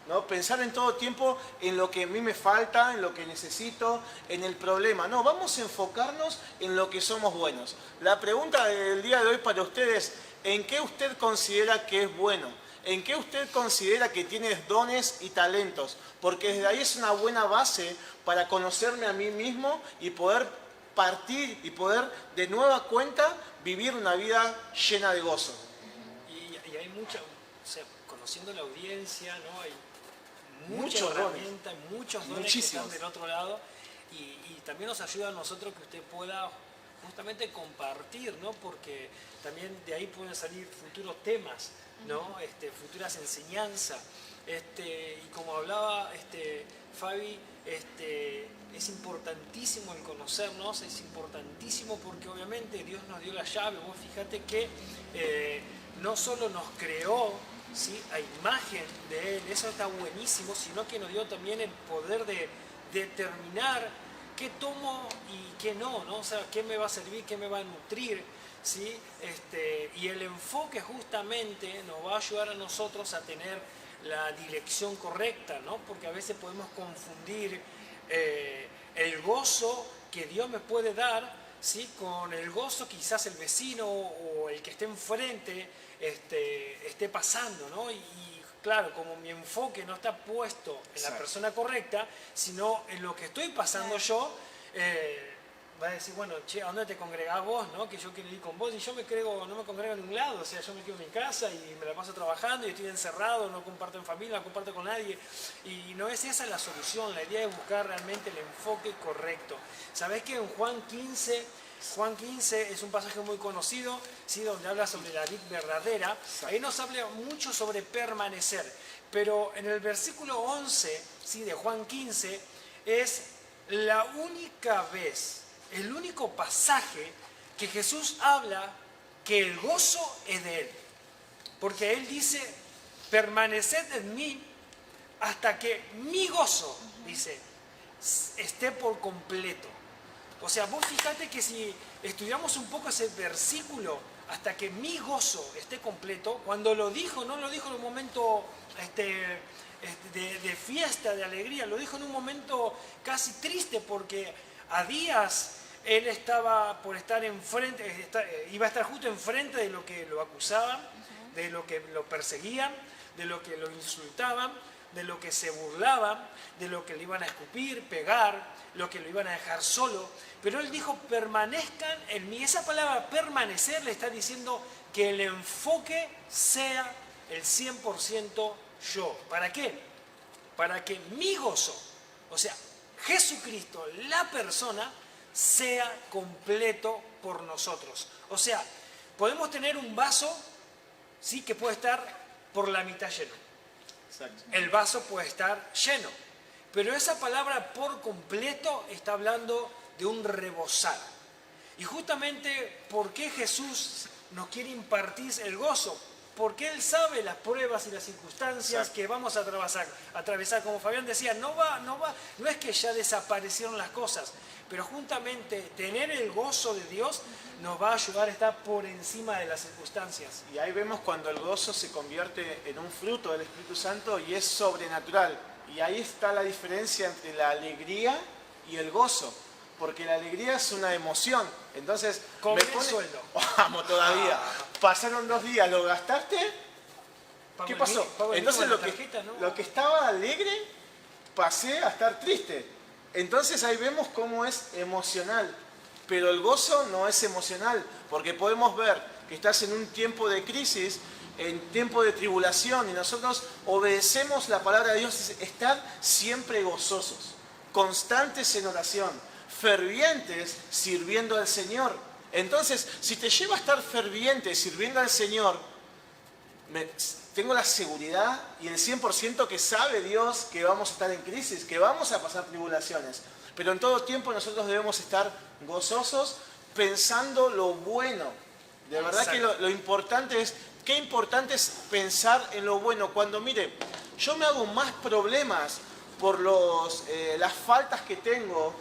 ¿no? Pensar en todo tiempo en lo que a mí me falta, en lo que necesito, en el problema. No, vamos a enfocarnos en lo que somos buenos. La pregunta del día de hoy para ustedes, ¿en qué usted considera que es bueno? ¿En qué usted considera que tiene dones y talentos? Porque desde ahí es una buena base para conocerme a mí mismo y poder partir y poder de nueva cuenta vivir una vida llena de gozo. Y hay mucha, o sea, conociendo la audiencia, ¿no? Hay Muchos herramientas, muchos dones que están del otro lado. y también nos ayuda a nosotros que usted pueda justamente compartir, ¿no? Porque también de ahí pueden salir futuros temas, ¿no? Futuras enseñanzas. Y como hablaba Fabi, es importantísimo el conocernos, es importantísimo porque obviamente Dios nos dio la llave. Vos fíjate que no solo nos creó, ¿sí?, a imagen de Él, eso está buenísimo, sino que nos dio también el poder de determinar qué tomo y qué no, ¿no? O sea, qué me va a servir, qué me va a nutrir, ¿sí? Y el enfoque justamente nos va a ayudar a nosotros a tener la dirección correcta, ¿no? Porque a veces podemos confundir el gozo que Dios me puede dar, ¿sí?, con el gozo quizás el vecino o el que esté enfrente esté pasando, ¿no? Y claro, como mi enfoque no está puesto en la persona correcta, sino en lo que estoy pasando yo, va a decir, bueno, che, ¿a dónde te congregás vos, no? Que yo quiero ir con vos y yo no me congrego en ningún lado, o sea, yo me quedo en mi casa y me la paso trabajando y estoy encerrado, no comparto en familia, no comparto con nadie, y no es esa la solución. La idea es buscar realmente el enfoque correcto. ¿Sabés que en Juan 15 es un pasaje muy conocido, ¿sí?, donde habla sobre la vid verdadera? Ahí nos habla mucho sobre permanecer, pero en el versículo 11, ¿sí?, de Juan 15 es la única vez, el único pasaje que Jesús habla que el gozo es de Él. Porque Él dice, permaneced en mí hasta que mi gozo, dice, esté por completo. O sea, vos fíjate que si estudiamos un poco ese versículo, hasta que mi gozo esté completo, cuando lo dijo, no lo dijo en un momento de fiesta, de alegría, lo dijo en un momento casi triste, porque a días él estaba por estar enfrente, iba a estar justo enfrente de lo que lo acusaban, de lo que lo perseguían, de lo que lo insultaban, de lo que se burlaban, de lo que le iban a escupir, pegar, lo que lo iban a dejar solo. Pero él dijo, permanezcan en mí. Esa palabra permanecer le está diciendo que el enfoque sea el 100% yo. ¿Para qué? Para que mi gozo, o sea, Jesucristo, la persona, sea completo por nosotros. O sea, podemos tener un vaso, ¿sí?, que puede estar por la mitad lleno. Exacto. El vaso puede estar lleno, pero esa palabra por completo está hablando de un rebosar. Y justamente, ¿por qué Jesús nos quiere impartir el gozo? Porque Él sabe las pruebas y las circunstancias que vamos a atravesar. Como Fabián decía, no es que ya desaparecieron las cosas, pero justamente tener el gozo de Dios nos va a ayudar a estar por encima de las circunstancias. Y ahí vemos cuando el gozo se convierte en un fruto del Espíritu Santo y es sobrenatural. Y ahí está la diferencia entre la alegría y el gozo. Porque la alegría es una emoción. Entonces, Cobré el sueldo. Vamos todavía. Pasaron 2 días, ¿lo gastaste? ¿Qué pasó? Entonces lo que estaba alegre, pasé a estar triste. Entonces ahí vemos cómo es emocional. Pero el gozo no es emocional. Porque podemos ver que estás en un tiempo de crisis, en tiempo de tribulación, y nosotros obedecemos la palabra de Dios, estar siempre gozosos, constantes en oración, fervientes sirviendo al Señor. Entonces, si te lleva a estar ferviente sirviendo al Señor, tengo la seguridad y el 100% que sabe Dios que vamos a estar en crisis, que vamos a pasar tribulaciones. Pero en todo tiempo nosotros debemos estar gozosos, pensando lo bueno. De verdad que lo importante es, qué importante es pensar en lo bueno. Cuando, mire, yo me hago más problemas por las faltas que tengo,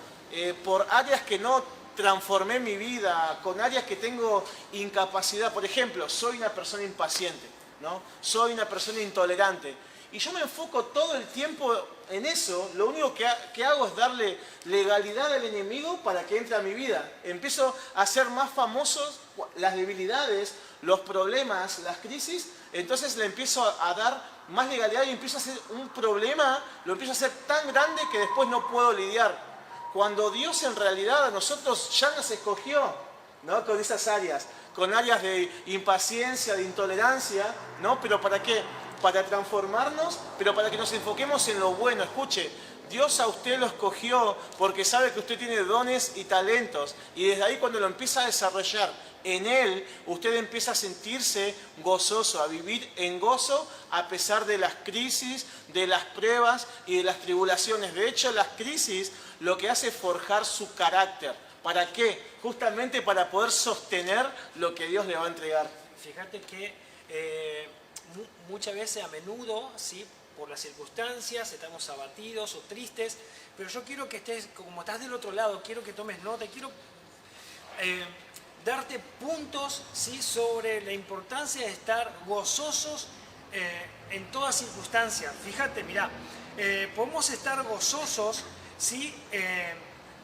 por áreas que no transformé mi vida, con áreas que tengo incapacidad. Por ejemplo, soy una persona impaciente, ¿no? Soy una persona intolerante. Y yo me enfoco todo el tiempo en eso. Lo único que hago es darle legalidad al enemigo para que entre a mi vida. Empiezo a hacer más famosos las debilidades, los problemas, las crisis. Entonces le empiezo a dar más legalidad y empiezo a hacer un problema, lo empiezo a hacer tan grande que después no puedo lidiar. Cuando Dios en realidad a nosotros ya nos escogió, ¿no?, con esas áreas, con áreas de impaciencia, de intolerancia, ¿no? ¿Pero para qué? Para transformarnos, pero para que nos enfoquemos en lo bueno. Escuche, Dios a usted lo escogió porque sabe que usted tiene dones y talentos. Y desde ahí cuando lo empieza a desarrollar en Él, usted empieza a sentirse gozoso, a vivir en gozo a pesar de las crisis, de las pruebas y de las tribulaciones. De hecho, las crisis lo que hace es forjar su carácter. ¿Para qué? Justamente para poder sostener lo que Dios le va a entregar. Fíjate que muchas veces, a menudo, ¿sí?, por las circunstancias, estamos abatidos o tristes, pero yo quiero que estés, como estás del otro lado, quiero que tomes nota, quiero darte puntos, ¿sí?, sobre la importancia de estar gozosos en toda circunstancia. Fíjate, mirá, podemos estar gozosos, ¿sí?,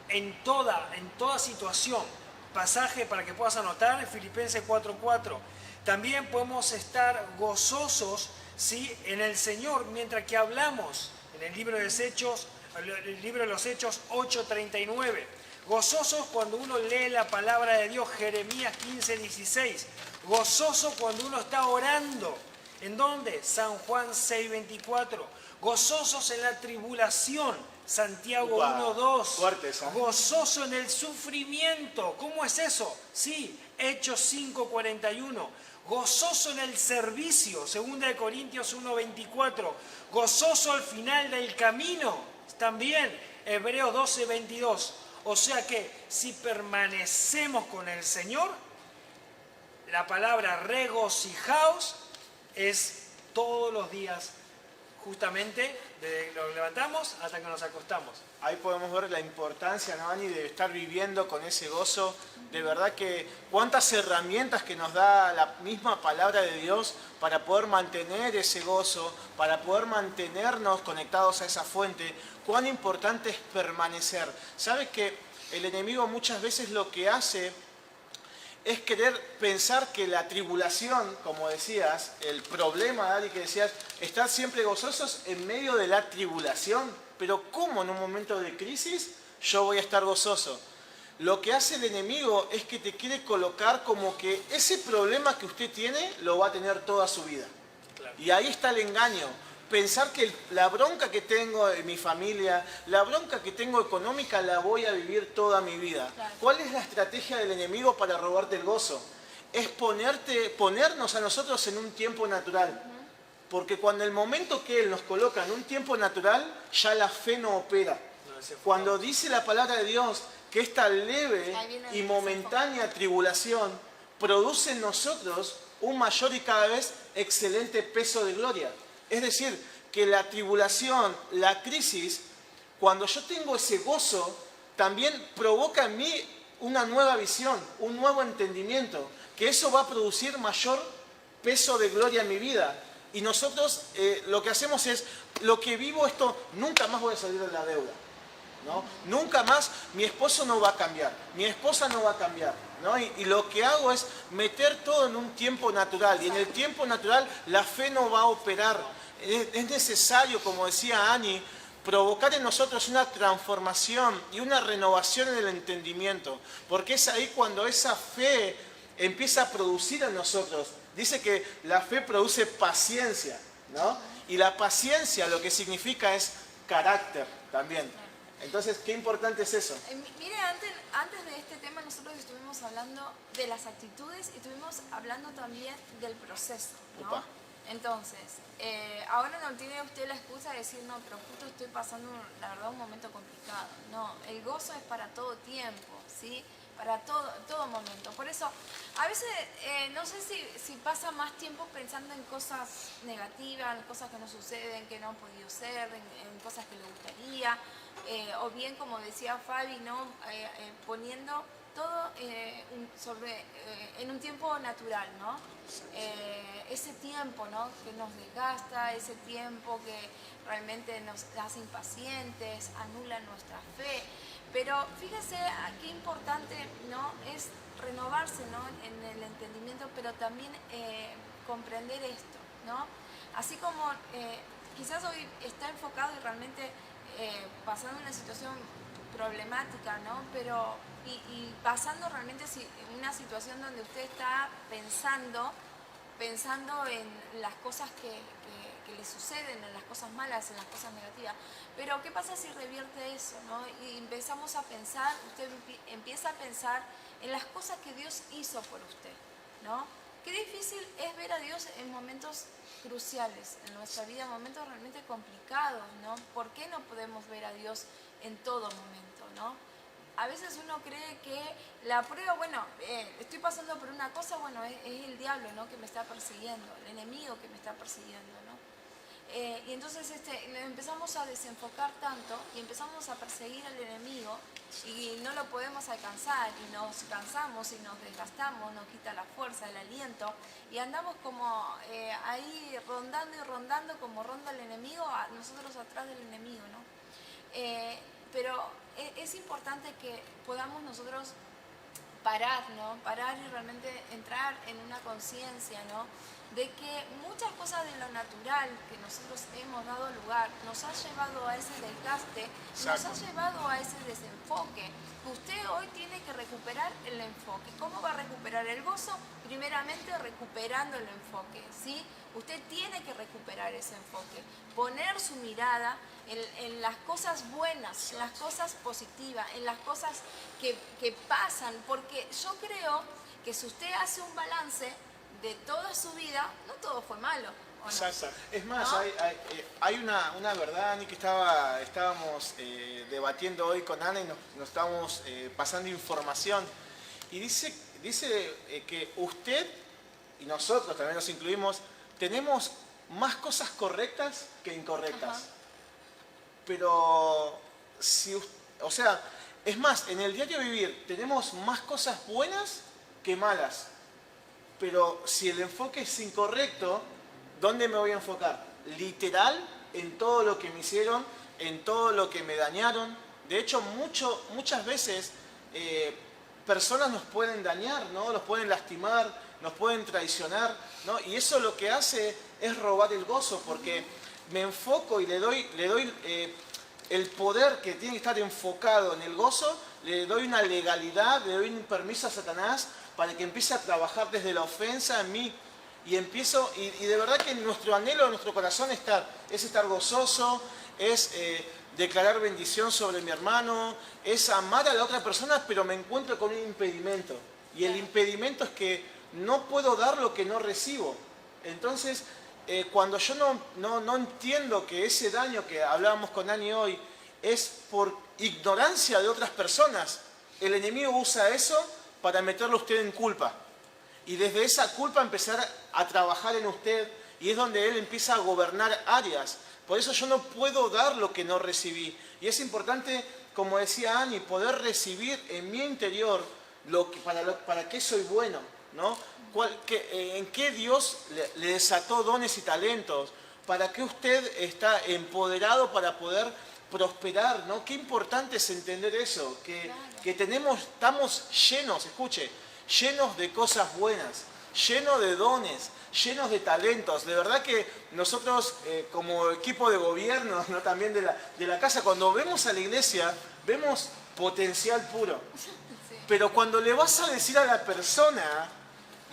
en toda situación. Pasaje para que puedas anotar, Filipenses 4:4. También podemos estar gozosos, ¿sí?, en el Señor, mientras que hablamos en el libro de los Hechos 8:39. Gozosos cuando uno lee la palabra de Dios, Jeremías 15:16. Gozoso cuando uno está orando. ¿En dónde? San Juan 6:24. Gozosos en la tribulación, Santiago 1:2. Fuerte esa. Gozoso en el sufrimiento. ¿Cómo es eso? Sí, Hechos 5:41. Gozoso en el servicio, 2 Corintios 1:24. Gozoso al final del camino, también Hebreos 12:22. O sea que si permanecemos con el Señor, la palabra regocijaos es todos los días, justamente desde que nos levantamos hasta que nos acostamos. Ahí podemos ver la importancia, ¿no, Ani?, de estar viviendo con ese gozo. De verdad que cuántas herramientas que nos da la misma palabra de Dios para poder mantener ese gozo, para poder mantenernos conectados a esa fuente. Cuán importante es permanecer. ¿Sabes que el enemigo muchas veces lo que hace es querer pensar que la tribulación, como decías, el problema, Ari, que decías, estar siempre gozosos en medio de la tribulación? Pero ¿cómo en un momento de crisis yo voy a estar gozoso? Lo que hace el enemigo es que te quiere colocar como que ese problema que usted tiene lo va a tener toda su vida. Claro. Y ahí está el engaño. Pensar que la bronca que tengo en mi familia, la bronca que tengo económica, la voy a vivir toda mi vida. Claro. ¿Cuál es la estrategia del enemigo para robarte el gozo? Es ponernos a nosotros en un tiempo natural. Porque cuando el momento que Él nos coloca en un tiempo natural, ya la fe no opera. Cuando dice la palabra de Dios que esta leve y momentánea tribulación produce en nosotros un mayor y cada vez excelente peso de gloria. Es decir, que la tribulación, la crisis, cuando yo tengo ese gozo, también provoca en mí una nueva visión, un nuevo entendimiento, que eso va a producir mayor peso de gloria en mi vida. Y nosotros lo que hacemos es, lo que vivo esto, nunca más voy a salir de la deuda, ¿no? Nunca más mi esposo no va a cambiar, mi esposa no va a cambiar, ¿no? Y lo que hago es meter todo en un tiempo natural. Y en el tiempo natural la fe no va a operar. Es necesario, como decía Ani, provocar en nosotros una transformación y una renovación en el entendimiento. Porque es ahí cuando esa fe empieza a producir en nosotros. Dice que la fe produce paciencia, ¿no? Y la paciencia lo que significa es carácter también. Entonces, qué importante es eso. Mire, antes de este tema nosotros estuvimos hablando de las actitudes y estuvimos hablando también del proceso, ¿no? Opa. Entonces, ahora no tiene usted la excusa de decir, no, pero justo estoy pasando, la verdad, un momento complicado. No, el gozo es para todo tiempo, ¿sí? Para todo momento. Por eso, a veces, no sé si pasa más tiempo pensando en cosas negativas, en cosas que no suceden, que no han podido ser, en cosas que le gustaría, o bien, como decía Fabi, ¿no? Poniendo todo en un tiempo natural, ¿no? Ese tiempo, ¿no?, que nos desgasta, ese tiempo que realmente nos hace impacientes, anula nuestra fe. Pero fíjese qué importante, ¿no?, es renovarse, ¿no?, en el entendimiento, pero también comprender esto, ¿no? Así como quizás hoy está enfocado y realmente pasando una situación problemática, ¿no? Pero y pasando realmente en una situación donde usted está pensando en las cosas que le suceden en las cosas malas, en las cosas negativas. Pero ¿qué pasa si revierte eso, ¿no? Y empezamos a pensar, usted empieza a pensar en las cosas que Dios hizo por usted, ¿no? Qué difícil es ver a Dios en momentos cruciales en nuestra vida, momentos realmente complicados, ¿no? ¿Por qué no podemos ver a Dios en todo momento, ¿no? A veces uno cree que la prueba, bueno, estoy pasando por una cosa, bueno, es el diablo, ¿no? Que me está persiguiendo, el enemigo que me está persiguiendo, ¿no? Y entonces empezamos a desenfocar tanto y empezamos a perseguir al enemigo y no lo podemos alcanzar y nos cansamos y nos desgastamos, nos quita la fuerza, el aliento y andamos como ahí rondando y rondando como ronda el enemigo, nosotros atrás del enemigo, ¿no? Pero es importante que podamos nosotros parar, ¿no? Parar y realmente entrar en una conciencia, ¿no? De que muchas cosas de lo natural que nosotros hemos dado lugar nos ha llevado a ese desgaste, nos ha llevado a ese desenfoque. Usted hoy tiene que recuperar el enfoque. ¿Cómo va a recuperar el gozo? Primeramente recuperando el enfoque, ¿sí? Usted tiene que recuperar ese enfoque, poner su mirada en las cosas buenas, en las cosas positivas, en las cosas que pasan, porque yo creo que si usted hace un balance de toda su vida, no todo fue malo. ¿O no? Exacto. Es más, ¿No? hay una verdad, Ani, que estábamos debatiendo hoy con Ana y nos estábamos pasando información. Y dice que usted, y nosotros también nos incluimos, tenemos más cosas correctas que incorrectas. Ajá. Pero, o sea, es más, en el diario vivir tenemos más cosas buenas que malas. Pero si el enfoque es incorrecto, ¿dónde me voy a enfocar? Literal, en todo lo que me hicieron, en todo lo que me dañaron. De hecho, muchas veces personas nos pueden dañar, ¿no? Nos pueden lastimar, nos pueden traicionar, ¿no? Y eso lo que hace es robar el gozo, porque me enfoco y le doy el poder que tiene que estar enfocado en el gozo, le doy una legalidad, le doy un permiso a Satanás para que empiece a trabajar desde la ofensa en mí. Y empiezo, y de verdad que nuestro anhelo, nuestro corazón es estar gozoso, es declarar bendición sobre mi hermano, es amar a la otra persona, pero me encuentro con un impedimento. Y el impedimento es que no puedo dar lo que no recibo. Entonces, cuando yo no entiendo que ese daño que hablábamos con Ani hoy es por ignorancia de otras personas, el enemigo usa eso para meterlo a usted en culpa. Y desde esa culpa empezar a trabajar en usted, y es donde él empieza a gobernar áreas. Por eso yo no puedo dar lo que no recibí. Y es importante, como decía Ani, poder recibir en mi interior para qué soy bueno, ¿no? En qué Dios le desató dones y talentos, para qué usted está empoderado para poder prosperar, ¿no? Qué importante es entender eso, que estamos llenos, escuche, llenos de cosas buenas, llenos de dones, llenos de talentos. De verdad que nosotros como equipo de gobierno, ¿no? También de la casa, cuando vemos a la iglesia, vemos potencial puro. Sí. Pero cuando le vas a decir a la persona,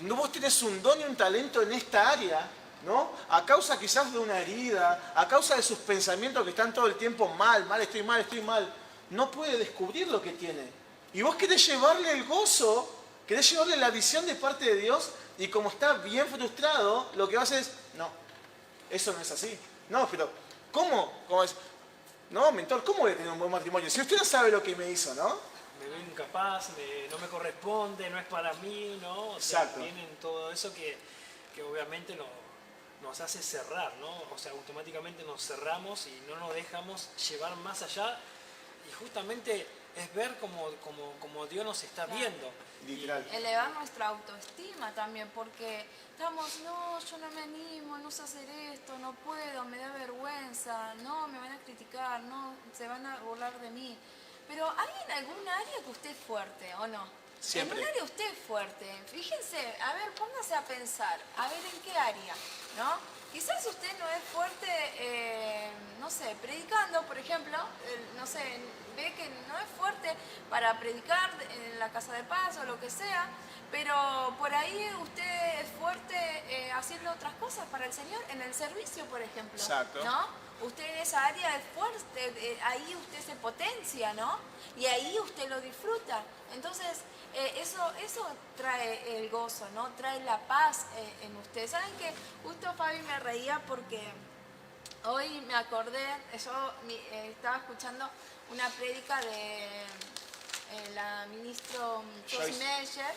no, vos tenés un don y un talento en esta área, ¿no? A causa quizás de una herida, a causa de sus pensamientos que están todo el tiempo mal, estoy mal, no puede descubrir lo que tiene. Y vos querés llevarle el gozo, querés llevarle la visión de parte de Dios, y como está bien frustrado, lo que vas es, no, eso no es así. No, pero, ¿cómo? ¿Cómo es? No, mentor, ¿cómo voy a tener un buen matrimonio? Si usted no sabe lo que me hizo, ¿no? Me veo incapaz, no me corresponde, no es para mí, ¿no? O sea, Exacto. vienen todo eso que obviamente nos hace cerrar, ¿no? O sea, automáticamente nos cerramos y no nos dejamos llevar más allá. Y justamente es ver como Dios nos está viendo. Literal. Elevar nuestra autoestima también, porque estamos, no, yo no me animo, no sé hacer esto, no puedo, me da vergüenza, no, me van a criticar, no, se van a burlar de mí. Pero ¿hay en algún área que usted es fuerte o no? Siempre. En un área usted es fuerte. Fíjense, a ver, póngase a pensar, a ver en qué área, ¿no? Quizás usted no es fuerte, no sé, predicando, por ejemplo, no sé, ve que no es fuerte para predicar en la casa de paz o lo que sea, pero por ahí usted es fuerte haciendo otras cosas para el Señor, en el servicio, por ejemplo. Exacto. ¿No? Usted en esa área es fuerte, ahí usted se potencia, ¿no? Y ahí usted lo disfruta. Entonces, eso trae el gozo, ¿no? Trae la paz en usted. ¿Saben qué? Justo Fabi me reía porque hoy me acordé, yo estaba escuchando una prédica de la ministra Joyce Meyer,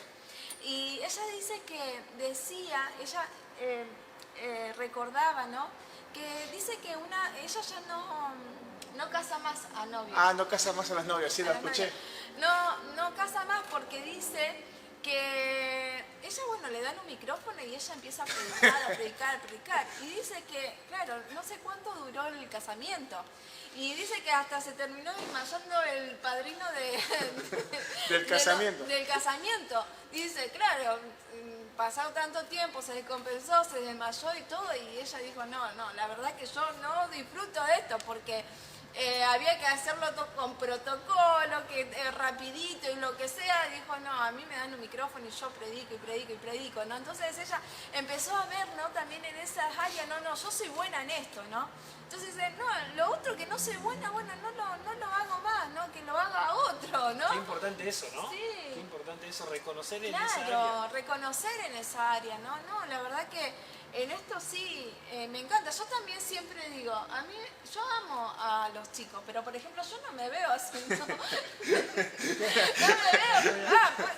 y ella dice que decía, ella recordaba, ¿no? Que dice que ella ya no casa más a novios. Ah, no casa más a las novias, sí, A la las escuché. novias. No casa más porque dice que ella, bueno, le dan un micrófono y ella empieza a predicar, a predicar, a predicar. Y dice que, claro, no sé cuánto duró el casamiento. Y dice que hasta se terminó desmayando el padrino Del casamiento. Del casamiento. Dice, claro, pasado tanto tiempo, se descompensó, se desmayó y todo, y ella dijo, no, la verdad que yo no disfruto de esto, porque había que hacerlo todo con protocolo, que rapidito y lo que sea. Dijo, no, a mí me dan un micrófono y yo predico y predico y predico, ¿no? Entonces ella empezó a ver, ¿no? También en esas áreas, no, yo soy buena en esto, ¿no? Entonces dice, no, lo otro que no soy buena, bueno, no lo hago más, ¿no? Que lo haga otro, ¿no? Qué importante eso, ¿no? Sí. Qué importante eso, reconocer en esa área. Claro, reconocer en esa área, ¿no? No, la verdad que en esto sí me encanta. Yo también siempre digo, yo amo a los chicos, pero por ejemplo yo no me veo así, ¿no? No me veo,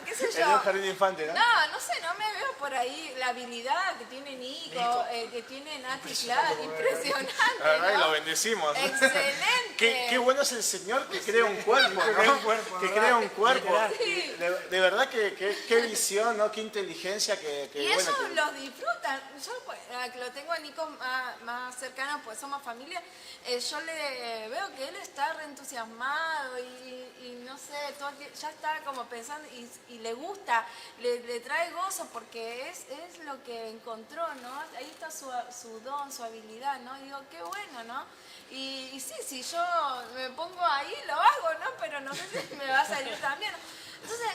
qué sé yo. En un jardín de infante, ¿no? No sé, no me veo por ahí la habilidad que tiene Nico, que tiene Nati, claro, impresionante, La verdad que ¿no? lo bendecimos. Excelente. Qué bueno es el Señor que crea un cuerpo, ¿no? Que crea un cuerpo. Sí. De verdad que qué visión, ¿no? Qué inteligencia que Y bueno, ellos que- los disfrutan. Yo pues, que lo tengo a Nico más cercano, pues somos familia, yo le veo que él está reentusiasmado y no sé, todo ya está como pensando y le gusta, le trae gozo porque es lo que encontró, ¿no? Ahí está su don, su habilidad, ¿no? Y digo, qué bueno, ¿no? Y sí, si yo me pongo ahí, lo hago, ¿no? Pero no sé si me va a salir también. Entonces,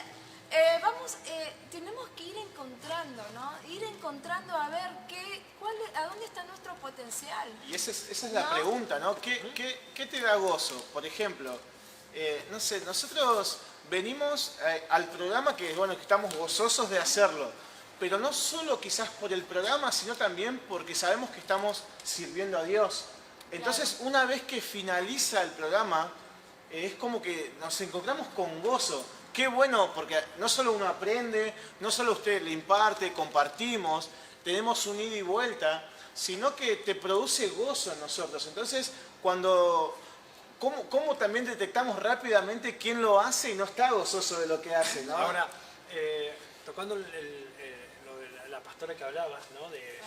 tenemos que ir encontrando, ¿no? Ir encontrando a ver a dónde está nuestro potencial. Y esa es la ¿No? pregunta, ¿no? ¿Qué te da gozo? Por ejemplo, no sé, nosotros venimos al programa que estamos gozosos de hacerlo, pero no solo quizás por el programa, sino también porque sabemos que estamos sirviendo a Dios. Entonces, una vez que finaliza el programa, es como que nos encontramos con gozo. Qué bueno, porque no solo uno aprende, no solo usted le imparte, compartimos, tenemos un ida y vuelta, sino que te produce gozo en nosotros. Entonces, ¿cómo también detectamos rápidamente quién lo hace y no está gozoso de lo que hace, ¿no? Ahora, tocando lo de la pastora que hablabas, ¿no? De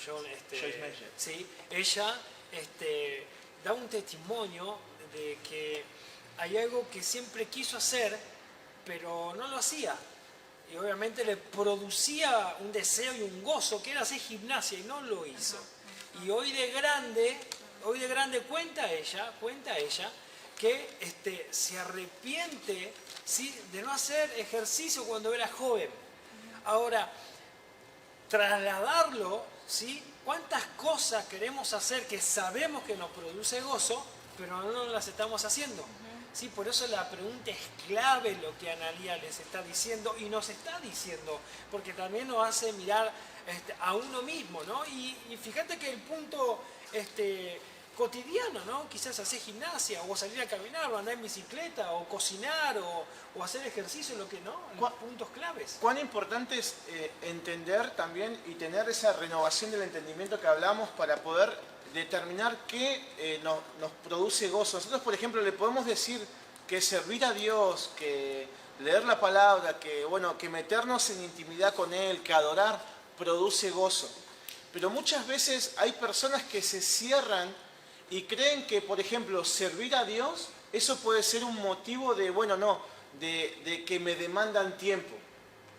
Joyce Meyer. sí, ella da un testimonio de que hay algo que siempre quiso hacer, pero no lo hacía. Y obviamente le producía un deseo y un gozo, que era hacer gimnasia, y no lo hizo. Y hoy de grande cuenta ella que se arrepiente, ¿sí?, de no hacer ejercicio cuando era joven. Ahora, trasladarlo, ¿sí? ¿Cuántas cosas queremos hacer que sabemos que nos produce gozo, pero no las estamos haciendo? ¿Sí? Por eso la pregunta es clave lo que Analía les está diciendo y nos está diciendo, porque también nos hace mirar a uno mismo, ¿no? Y fíjate que el punto cotidiano, ¿no? Quizás hacer gimnasia, o salir a caminar, o andar en bicicleta, o cocinar, o hacer ejercicio, lo que no, los puntos claves. Cuán importante es entender también y tener esa renovación del entendimiento que hablamos para poder determinar qué nos produce gozo. Nosotros, por ejemplo, le podemos decir que servir a Dios, que leer la palabra, que meternos en intimidad con Él, que adorar, produce gozo. Pero muchas veces hay personas que se cierran y creen que, por ejemplo, servir a Dios, eso puede ser un motivo de, de que me demandan tiempo,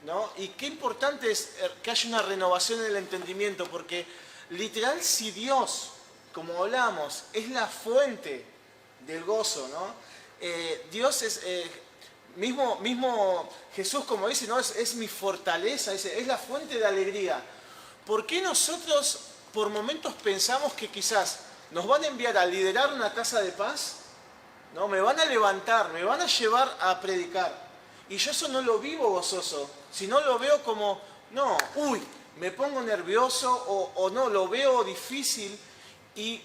¿no? Y qué importante es que haya una renovación en el entendimiento, porque literal, si Dios, como hablamos, es la fuente del gozo, ¿no? Dios es, mismo Jesús, como dice, ¿no? Es mi fortaleza, es la fuente de alegría. ¿Por qué nosotros por momentos pensamos que quizás nos van a enviar a liderar una casa de paz? ¿No? Me van a levantar, me van a llevar a predicar. Y yo eso no lo vivo gozoso, sino lo veo como, no, uy, me pongo nervioso o no, lo veo difícil. ¿Y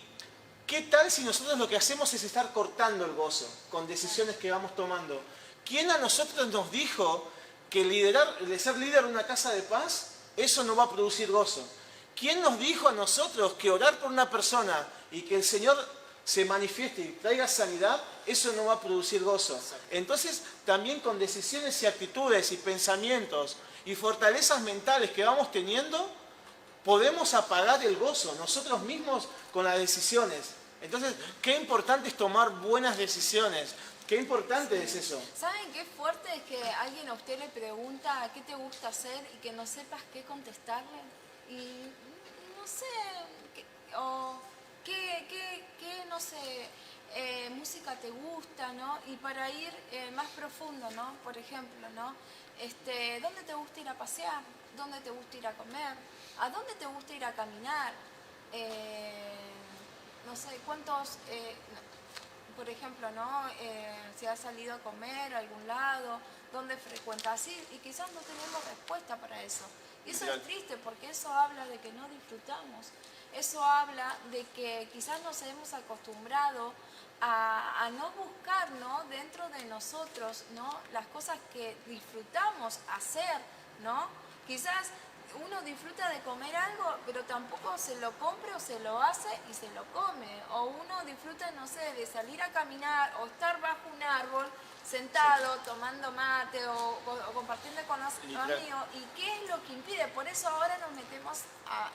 qué tal si nosotros lo que hacemos es estar cortando el gozo con decisiones que vamos tomando? ¿Quién a nosotros nos dijo que de ser líder de una casa de paz, eso no va a producir gozo? ¿Quién nos dijo a nosotros que orar por una persona y que el Señor se manifieste y traiga sanidad, eso no va a producir gozo? Entonces, también con decisiones y actitudes y pensamientos y fortalezas mentales que vamos teniendo, podemos apagar el gozo nosotros mismos con las decisiones. Entonces, qué importante es tomar buenas decisiones. Qué importante es eso. ¿Saben qué fuerte es que alguien a usted le pregunta qué te gusta hacer y que no sepas qué contestarle? Y no sé, o no sé, música te gusta, ¿no? Y para ir más profundo, ¿no? Por ejemplo, ¿no? ¿Dónde te gusta ir a pasear? ¿Dónde te gusta ir a comer? ¿A dónde te gusta ir a caminar? No sé, ¿cuántos, por ejemplo, ¿no? Si has salido a comer a algún lado, ¿dónde frecuentas? Sí, y quizás no tenemos respuesta para eso. Y eso es triste porque eso habla de que no disfrutamos. Eso habla de que quizás nos hemos acostumbrado a no buscar, ¿no? Dentro de nosotros, ¿no? Las cosas que disfrutamos hacer, ¿no? Quizás uno disfruta de comer algo, pero tampoco se lo compra o se lo hace y se lo come. O uno disfruta, no sé, de salir a caminar o estar bajo un árbol sentado, tomando mate o compartiendo con los amigos. ¿Y qué es lo que impide? Por eso ahora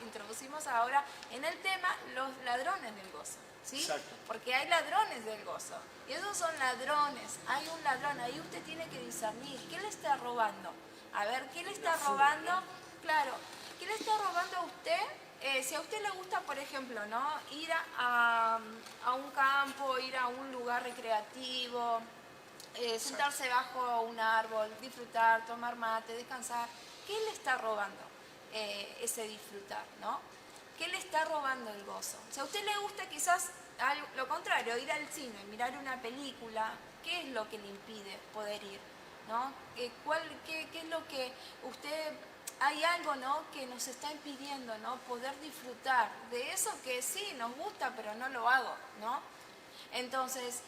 introducimos ahora en el tema los ladrones del gozo. ¿Sí? Exacto. Porque hay ladrones del gozo. Y esos son ladrones. Hay un ladrón. Ahí usted tiene que discernir. ¿Qué le está robando? A ver, ¿qué le está robando? Claro, ¿qué le está robando a usted? Si a usted le gusta, por ejemplo, ¿no? Ir a un campo, ir a un lugar recreativo, sentarse bajo un árbol, disfrutar, tomar mate, descansar, ¿qué le está robando ese disfrutar, ¿no? ¿Qué le está robando el gozo? Si a usted le gusta quizás lo contrario, ir al cine, mirar una película, ¿qué es lo que le impide poder ir? ¿No? ¿Qué es lo que usted... Hay algo, ¿no? Que nos está impidiendo, ¿no? Poder disfrutar de eso que sí nos gusta, pero no lo hago, ¿no? Entonces,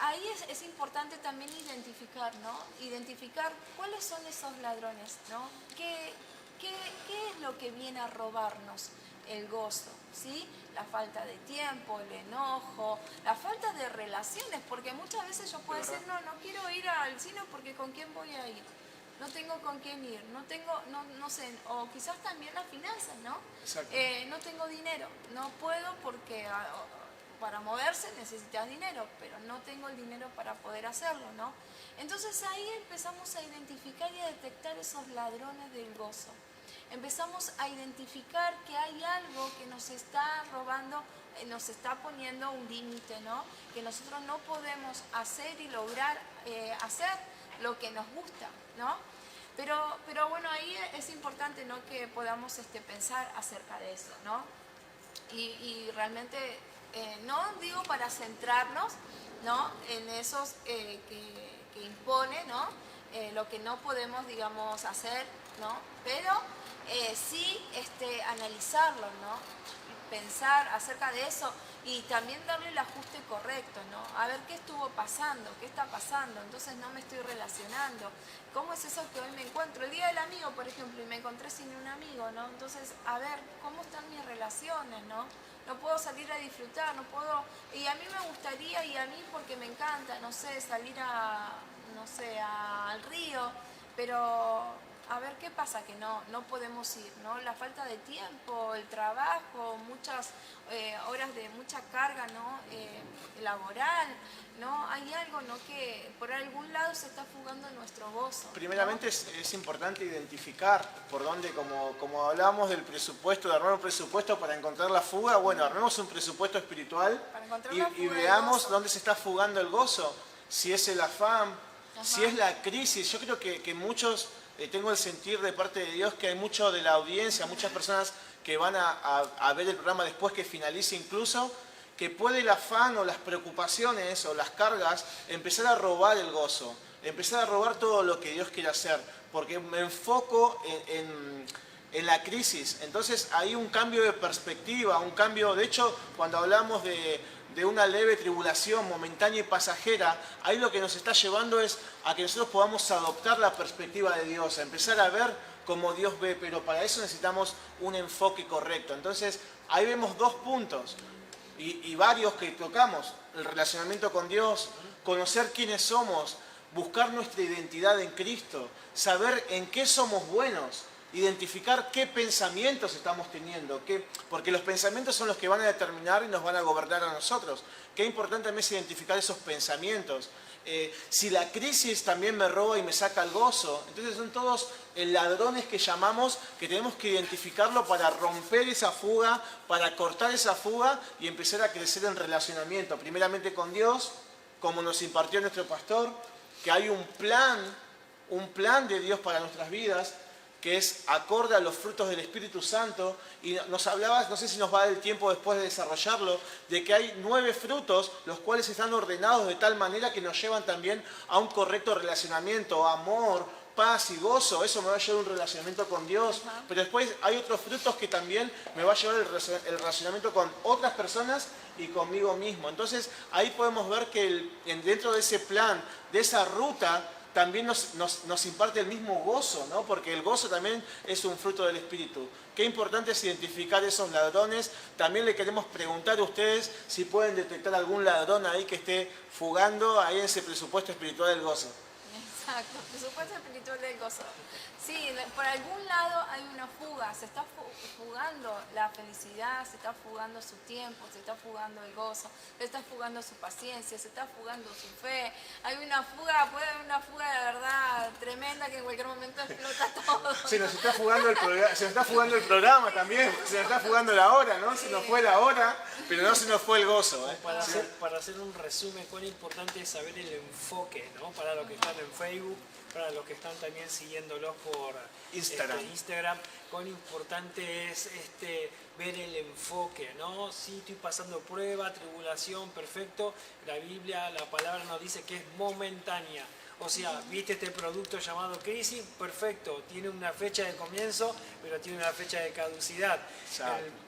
ahí es importante también identificar, ¿no? Identificar cuáles son esos ladrones, ¿no? ¿Qué es lo que viene a robarnos el gozo? ¿Sí? La falta de tiempo, el enojo, la falta de relaciones, porque muchas veces yo puedo decir, no quiero ir al cine porque ¿con quién voy a ir? No tengo con quién ir, no sé, o quizás también las finanzas, ¿no? No tengo dinero, no puedo porque para moverse necesitas dinero, pero no tengo el dinero para poder hacerlo, ¿no? Entonces ahí empezamos a identificar y a detectar esos ladrones del gozo. Empezamos a identificar que hay algo que nos está robando, nos está poniendo un límite, ¿no? Que nosotros no podemos hacer y lograr hacer lo que nos gusta, ¿no? Pero bueno, ahí es importante, ¿no? Que podamos pensar acerca de eso, ¿no? Y realmente, no digo para centrarnos, ¿no? En esos que impone, ¿no? Lo que no podemos, digamos, hacer, ¿no? Pero sí analizarlo, ¿no? Pensar acerca de eso y también darle el ajuste correcto, ¿no? A ver qué estuvo pasando, qué está pasando, entonces no me estoy relacionando. ¿Cómo es eso que hoy me encuentro? El día del amigo, por ejemplo, y me encontré sin un amigo, ¿no? Entonces, a ver, ¿cómo están mis relaciones, no? No puedo salir a disfrutar, no puedo... Y a mí me gustaría, y a mí porque me encanta, no sé, salir al río, pero... A ver, ¿qué pasa? Que no podemos ir, ¿no? La falta de tiempo, el trabajo, muchas horas de mucha carga, ¿no? Laboral, ¿no? Hay algo, ¿no? Que por algún lado se está fugando nuestro gozo, ¿no? Primeramente es importante identificar por dónde, como hablábamos del presupuesto, de armar un presupuesto para encontrar la fuga, bueno, armemos un presupuesto espiritual Para encontrar la fuga y del veamos gozo. dónde se está fugando el gozo, si es el afán, Ajá. si es la crisis. Yo creo que muchos, tengo el sentir de parte de Dios que hay mucho de la audiencia, muchas personas que van a ver el programa después que finalice incluso, que puede el afán o las preocupaciones o las cargas empezar a robar el gozo, empezar a robar todo lo que Dios quiere hacer, porque me enfoco en la crisis. Entonces hay un cambio de perspectiva, un cambio, de hecho, cuando hablamos de una leve tribulación momentánea y pasajera, ahí lo que nos está llevando es a que nosotros podamos adoptar la perspectiva de Dios, a empezar a ver como Dios ve, pero para eso necesitamos un enfoque correcto. Entonces ahí vemos dos puntos. Y varios que tocamos, el relacionamiento con Dios, conocer quiénes somos, buscar nuestra identidad en Cristo, saber en qué somos buenos, identificar qué pensamientos estamos teniendo, porque los pensamientos son los que van a determinar y nos van a gobernar a nosotros. Qué importante es identificar esos pensamientos. Si la crisis también me roba y me saca el gozo, entonces son todos ladrones que llamamos, que tenemos que identificarlo para romper esa fuga, para cortar esa fuga y empezar a crecer en relacionamiento, primeramente con Dios, como nos impartió nuestro pastor, que hay un plan de Dios para nuestras vidas, que es acorde a los frutos del Espíritu Santo, y nos hablabas, no sé si nos va a dar el tiempo después de desarrollarlo, de que hay 9 frutos, los cuales están ordenados de tal manera que nos llevan también a un correcto relacionamiento, amor, paz y gozo. Eso me va a llevar a un relacionamiento con Dios, pero después hay otros frutos que también me va a llevar el relacionamiento con otras personas y conmigo mismo. Entonces ahí podemos ver que dentro de ese plan, de esa ruta, también nos imparte el mismo gozo, ¿no? Porque el gozo también es un fruto del Espíritu. Qué importante es identificar esos ladrones. También le queremos preguntar a ustedes si pueden detectar algún ladrón ahí que esté fugando ahí en ese presupuesto espiritual del gozo. Exacto, presupuesto espiritual del gozo. Sí, por algún lado hay una fuga, se está fugando la felicidad, se está fugando su tiempo, se está fugando el gozo, se está fugando su paciencia, se está fugando su fe. Hay una fuga, puede haber una fuga de verdad tremenda que en cualquier momento explota todo. Se nos está fugando el programa también, se nos está fugando la hora, ¿no? Se nos fue la hora, pero no se nos fue el gozo, ¿eh? Para hacer un resumen, cuán importante es saber el enfoque, ¿no? Para los que están en Facebook, para los que están también siguiéndolos por Instagram, cuán importante es ver el enfoque, ¿no? Sí, estoy pasando prueba, tribulación, perfecto. La Biblia, la palabra nos dice que es momentánea. O sea, viste este producto llamado crisis, perfecto, tiene una fecha de comienzo, pero tiene una fecha de caducidad.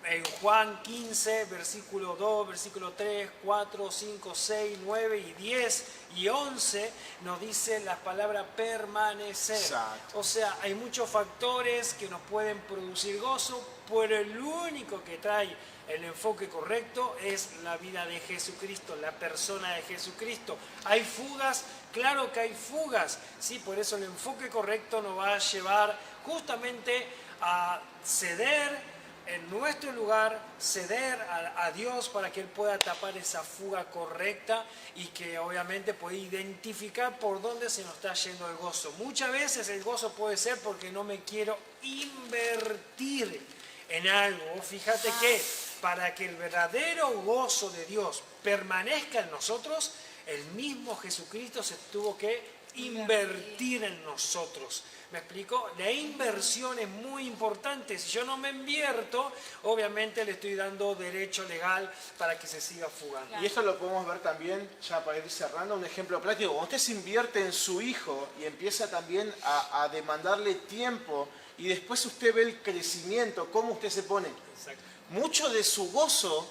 En Juan 15, versículo 2, versículo 3, 4, 5, 6, 9 y 10 y 11 nos dice la palabra permanecer. Exacto. O sea, hay muchos factores que nos pueden producir gozo, pero el único que trae el enfoque correcto es la vida de Jesucristo, la persona de Jesucristo. ¿Hay fugas? Claro que hay fugas, ¿sí? Por eso el enfoque correcto nos va a llevar justamente a ceder en nuestro lugar, ceder a Dios para que Él pueda tapar esa fuga correcta y que obviamente pueda identificar por dónde se nos está yendo el gozo. Muchas veces el gozo puede ser porque no me quiero invertir en algo. Fíjate que para que el verdadero gozo de Dios permanezca en nosotros, el mismo Jesucristo se tuvo que invertir en nosotros. ¿Me explico? La inversión es muy importante. Si yo no me invierto, obviamente le estoy dando derecho legal para que se siga fugando. Y esto lo podemos ver también, ya para ir cerrando, un ejemplo práctico. Cuando usted se invierte en su hijo y empieza también a demandarle tiempo y después usted ve el crecimiento, cómo usted se pone. Exacto. Mucho de su gozo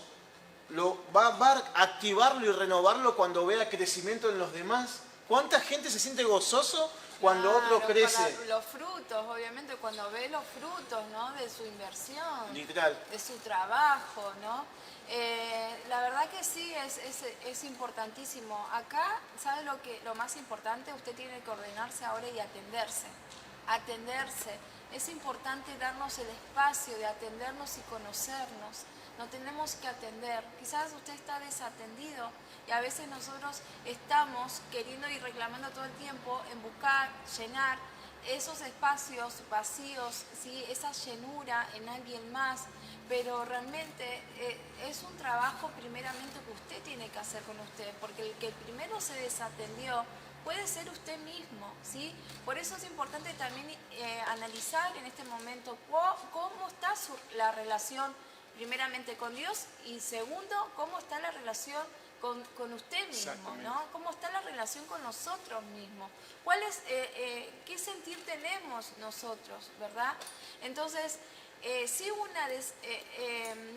va a activarlo y renovarlo cuando vea crecimiento en los demás. ¿Cuánta gente se siente gozoso cuando otro crece? Los frutos, obviamente, cuando ve los frutos, ¿no? De su inversión. Literal. De su trabajo, ¿no? La verdad que sí, es importantísimo. Acá, ¿sabe lo más importante? Usted tiene que ordenarse ahora y atenderse. atenderse. Es importante darnos el espacio de atendernos y conocernos. Nos tenemos que atender. Quizás usted está desatendido y a veces nosotros estamos queriendo y reclamando todo el tiempo en buscar, llenar esos espacios vacíos, ¿sí? Esa llenura en alguien más, pero realmente es un trabajo primeramente que usted tiene que hacer con usted, porque el que primero se desatendió puede ser usted mismo, ¿sí? Por eso es importante también analizar en este momento cómo está la relación primeramente con Dios y segundo, cómo está la relación con usted mismo, ¿no? ¿Cómo está la relación con nosotros mismos? ¿Qué sentir tenemos nosotros, verdad? Entonces, si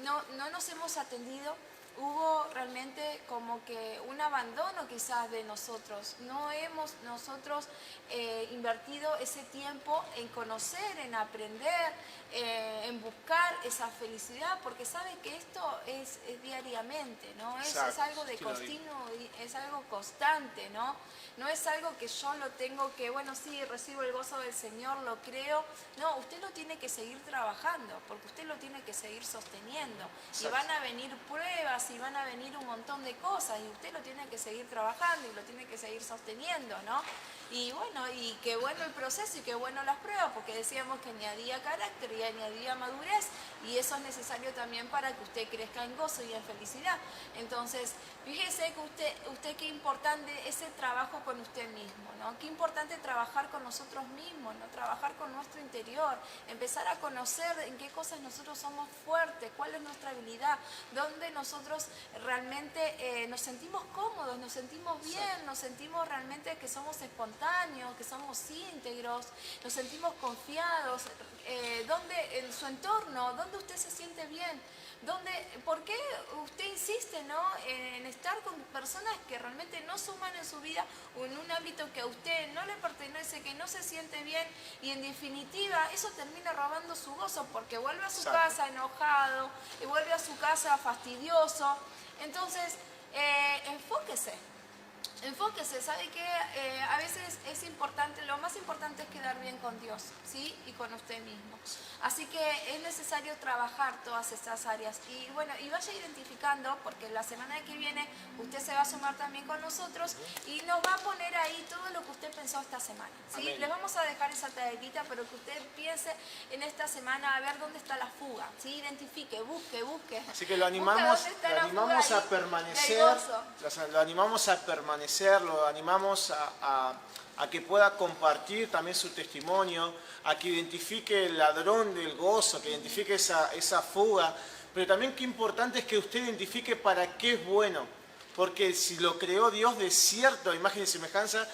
no nos hemos atendido, hubo realmente como que un abandono quizás de nosotros. No hemos nosotros invertido ese tiempo en conocer, en aprender, en buscar esa felicidad, porque sabe que esto es diariamente, ¿no? Es algo de continuo, es algo constante, ¿no? No es algo que yo lo tengo que, bueno, sí, recibo el gozo del Señor, lo creo. No, usted lo tiene que seguir trabajando, porque usted lo tiene que seguir sosteniendo. Exacto. Y van a venir pruebas, y van a venir un montón de cosas, y usted lo tiene que seguir trabajando, y lo tiene que seguir sosteniendo, ¿no? Y bueno, y qué bueno el proceso, y qué bueno las pruebas, porque decíamos que añadía carácter y añadía madurez, y eso es necesario también para que usted crezca en gozo y en felicidad. Entonces, fíjese que usted qué importante ese trabajo con usted mismo, ¿no? Qué importante trabajar con nosotros mismos, ¿no? Trabajar con nuestro interior, empezar a conocer en qué cosas nosotros somos fuertes, cuál es nuestra habilidad, dónde nosotros realmente nos sentimos cómodos, nos sentimos bien, nos sentimos realmente que somos espontáneos, que somos íntegros, nos sentimos confiados, dónde en su entorno, dónde usted se siente bien. ¿Por qué usted insiste, ¿no? en estar con personas que realmente no suman en su vida o en un ámbito que a usted no le pertenece, que no se siente bien y en definitiva eso termina robando su gozo porque vuelve a su casa enojado y vuelve a su casa fastidioso? Entonces, enfóquese, ¿sabe qué? A veces es importante, lo más importante es quedar bien con Dios, ¿sí? Y con usted mismo. Así que es necesario trabajar todas estas áreas. Y bueno, y vaya identificando, porque la semana que viene usted se va a sumar también con nosotros y nos va a poner ahí todo lo que usted pensó esta semana, ¿sí? Les vamos a dejar esa tablita, pero que usted piense en esta semana a ver dónde está la fuga, ¿sí? Identifique, busque. Así que lo animamos a permanecer, lo animamos a permanecer, lo animamos a que pueda compartir también su testimonio, a que identifique el ladrón del gozo, que identifique esa fuga, pero también qué importante es que usted identifique para qué es bueno, porque si lo creó Dios de cierto, imagen y semejanza,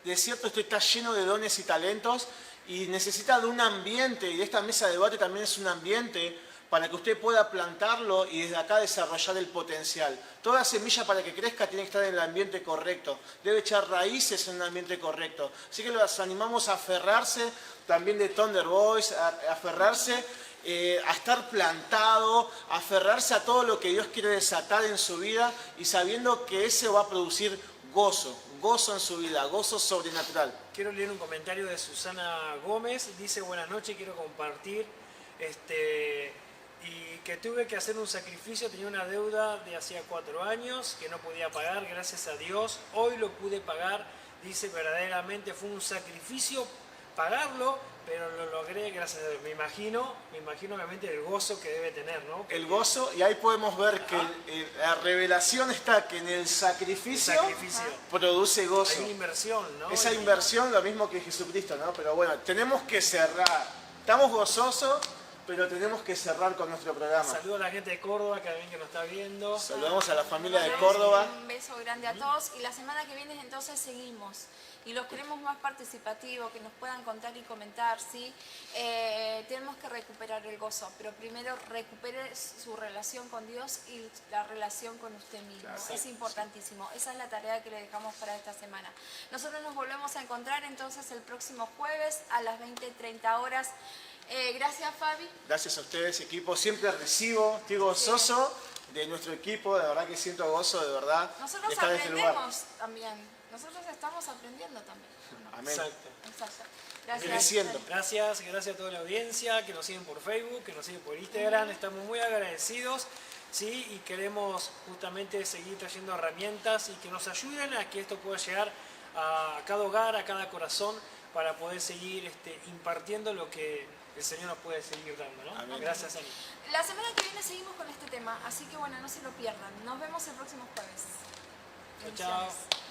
de cierto esto está lleno de dones y talentos y necesita de un ambiente, y esta mesa de debate también es un ambiente para que usted pueda plantarlo y desde acá desarrollar el potencial. Toda semilla para que crezca tiene que estar en el ambiente correcto, debe echar raíces en un ambiente correcto. Así que los animamos a aferrarse también de Thunder Boys, a aferrarse a estar plantado, a aferrarse a todo lo que Dios quiere desatar en su vida y sabiendo que ese va a producir gozo en su vida, gozo sobrenatural. Quiero leer un comentario de Susana Gómez, dice: buenas noches, quiero compartir y que tuve que hacer un sacrificio, tenía una deuda de hacía 4 años que no podía pagar, gracias a Dios hoy lo pude pagar, dice, verdaderamente fue un sacrificio pagarlo, pero lo logré gracias a Dios. Me imagino obviamente el gozo que debe tener, ¿no? El gozo, y ahí podemos ver que la revelación está que en el sacrificio produce gozo. Hay una inversión, ¿no? Esa inversión, lo mismo que Jesucristo, ¿no? Pero bueno, tenemos que cerrar. Estamos gozosos, pero tenemos que cerrar con nuestro programa. Saludos a la gente de Córdoba que también que nos está viendo. Saludamos a la familia de Córdoba. Un beso grande a todos y la semana que viene entonces seguimos. Y los queremos más participativos, que nos puedan contar y comentar, ¿sí? Tenemos que recuperar el gozo, pero primero recupere su relación con Dios y la relación con usted mismo. Claro, es importantísimo. Esa es la tarea que le dejamos para esta semana. Nosotros nos volvemos a encontrar entonces el próximo jueves a las 20:30 horas. Gracias, Fabi. Gracias a ustedes, equipo. Siempre recibo, estoy gozoso de nuestro equipo. De verdad que siento gozo, de verdad. Nosotros aprendemos también. nosotros estamos aprendiendo también. Amén. Exacto. Exacto. Gracias. Creciendo. Gracias a toda la audiencia que nos siguen por Facebook, que nos siguen por Instagram. Estamos muy agradecidos, ¿sí? Y queremos justamente seguir trayendo herramientas y que nos ayuden a que esto pueda llegar a cada hogar, a cada corazón, para poder seguir impartiendo lo que el Señor nos puede seguir dando, ¿no? Amén. Gracias, Ani. La semana que viene seguimos con este tema, así que bueno, no se lo pierdan. Nos vemos el próximo jueves. Chao. Bendiciones.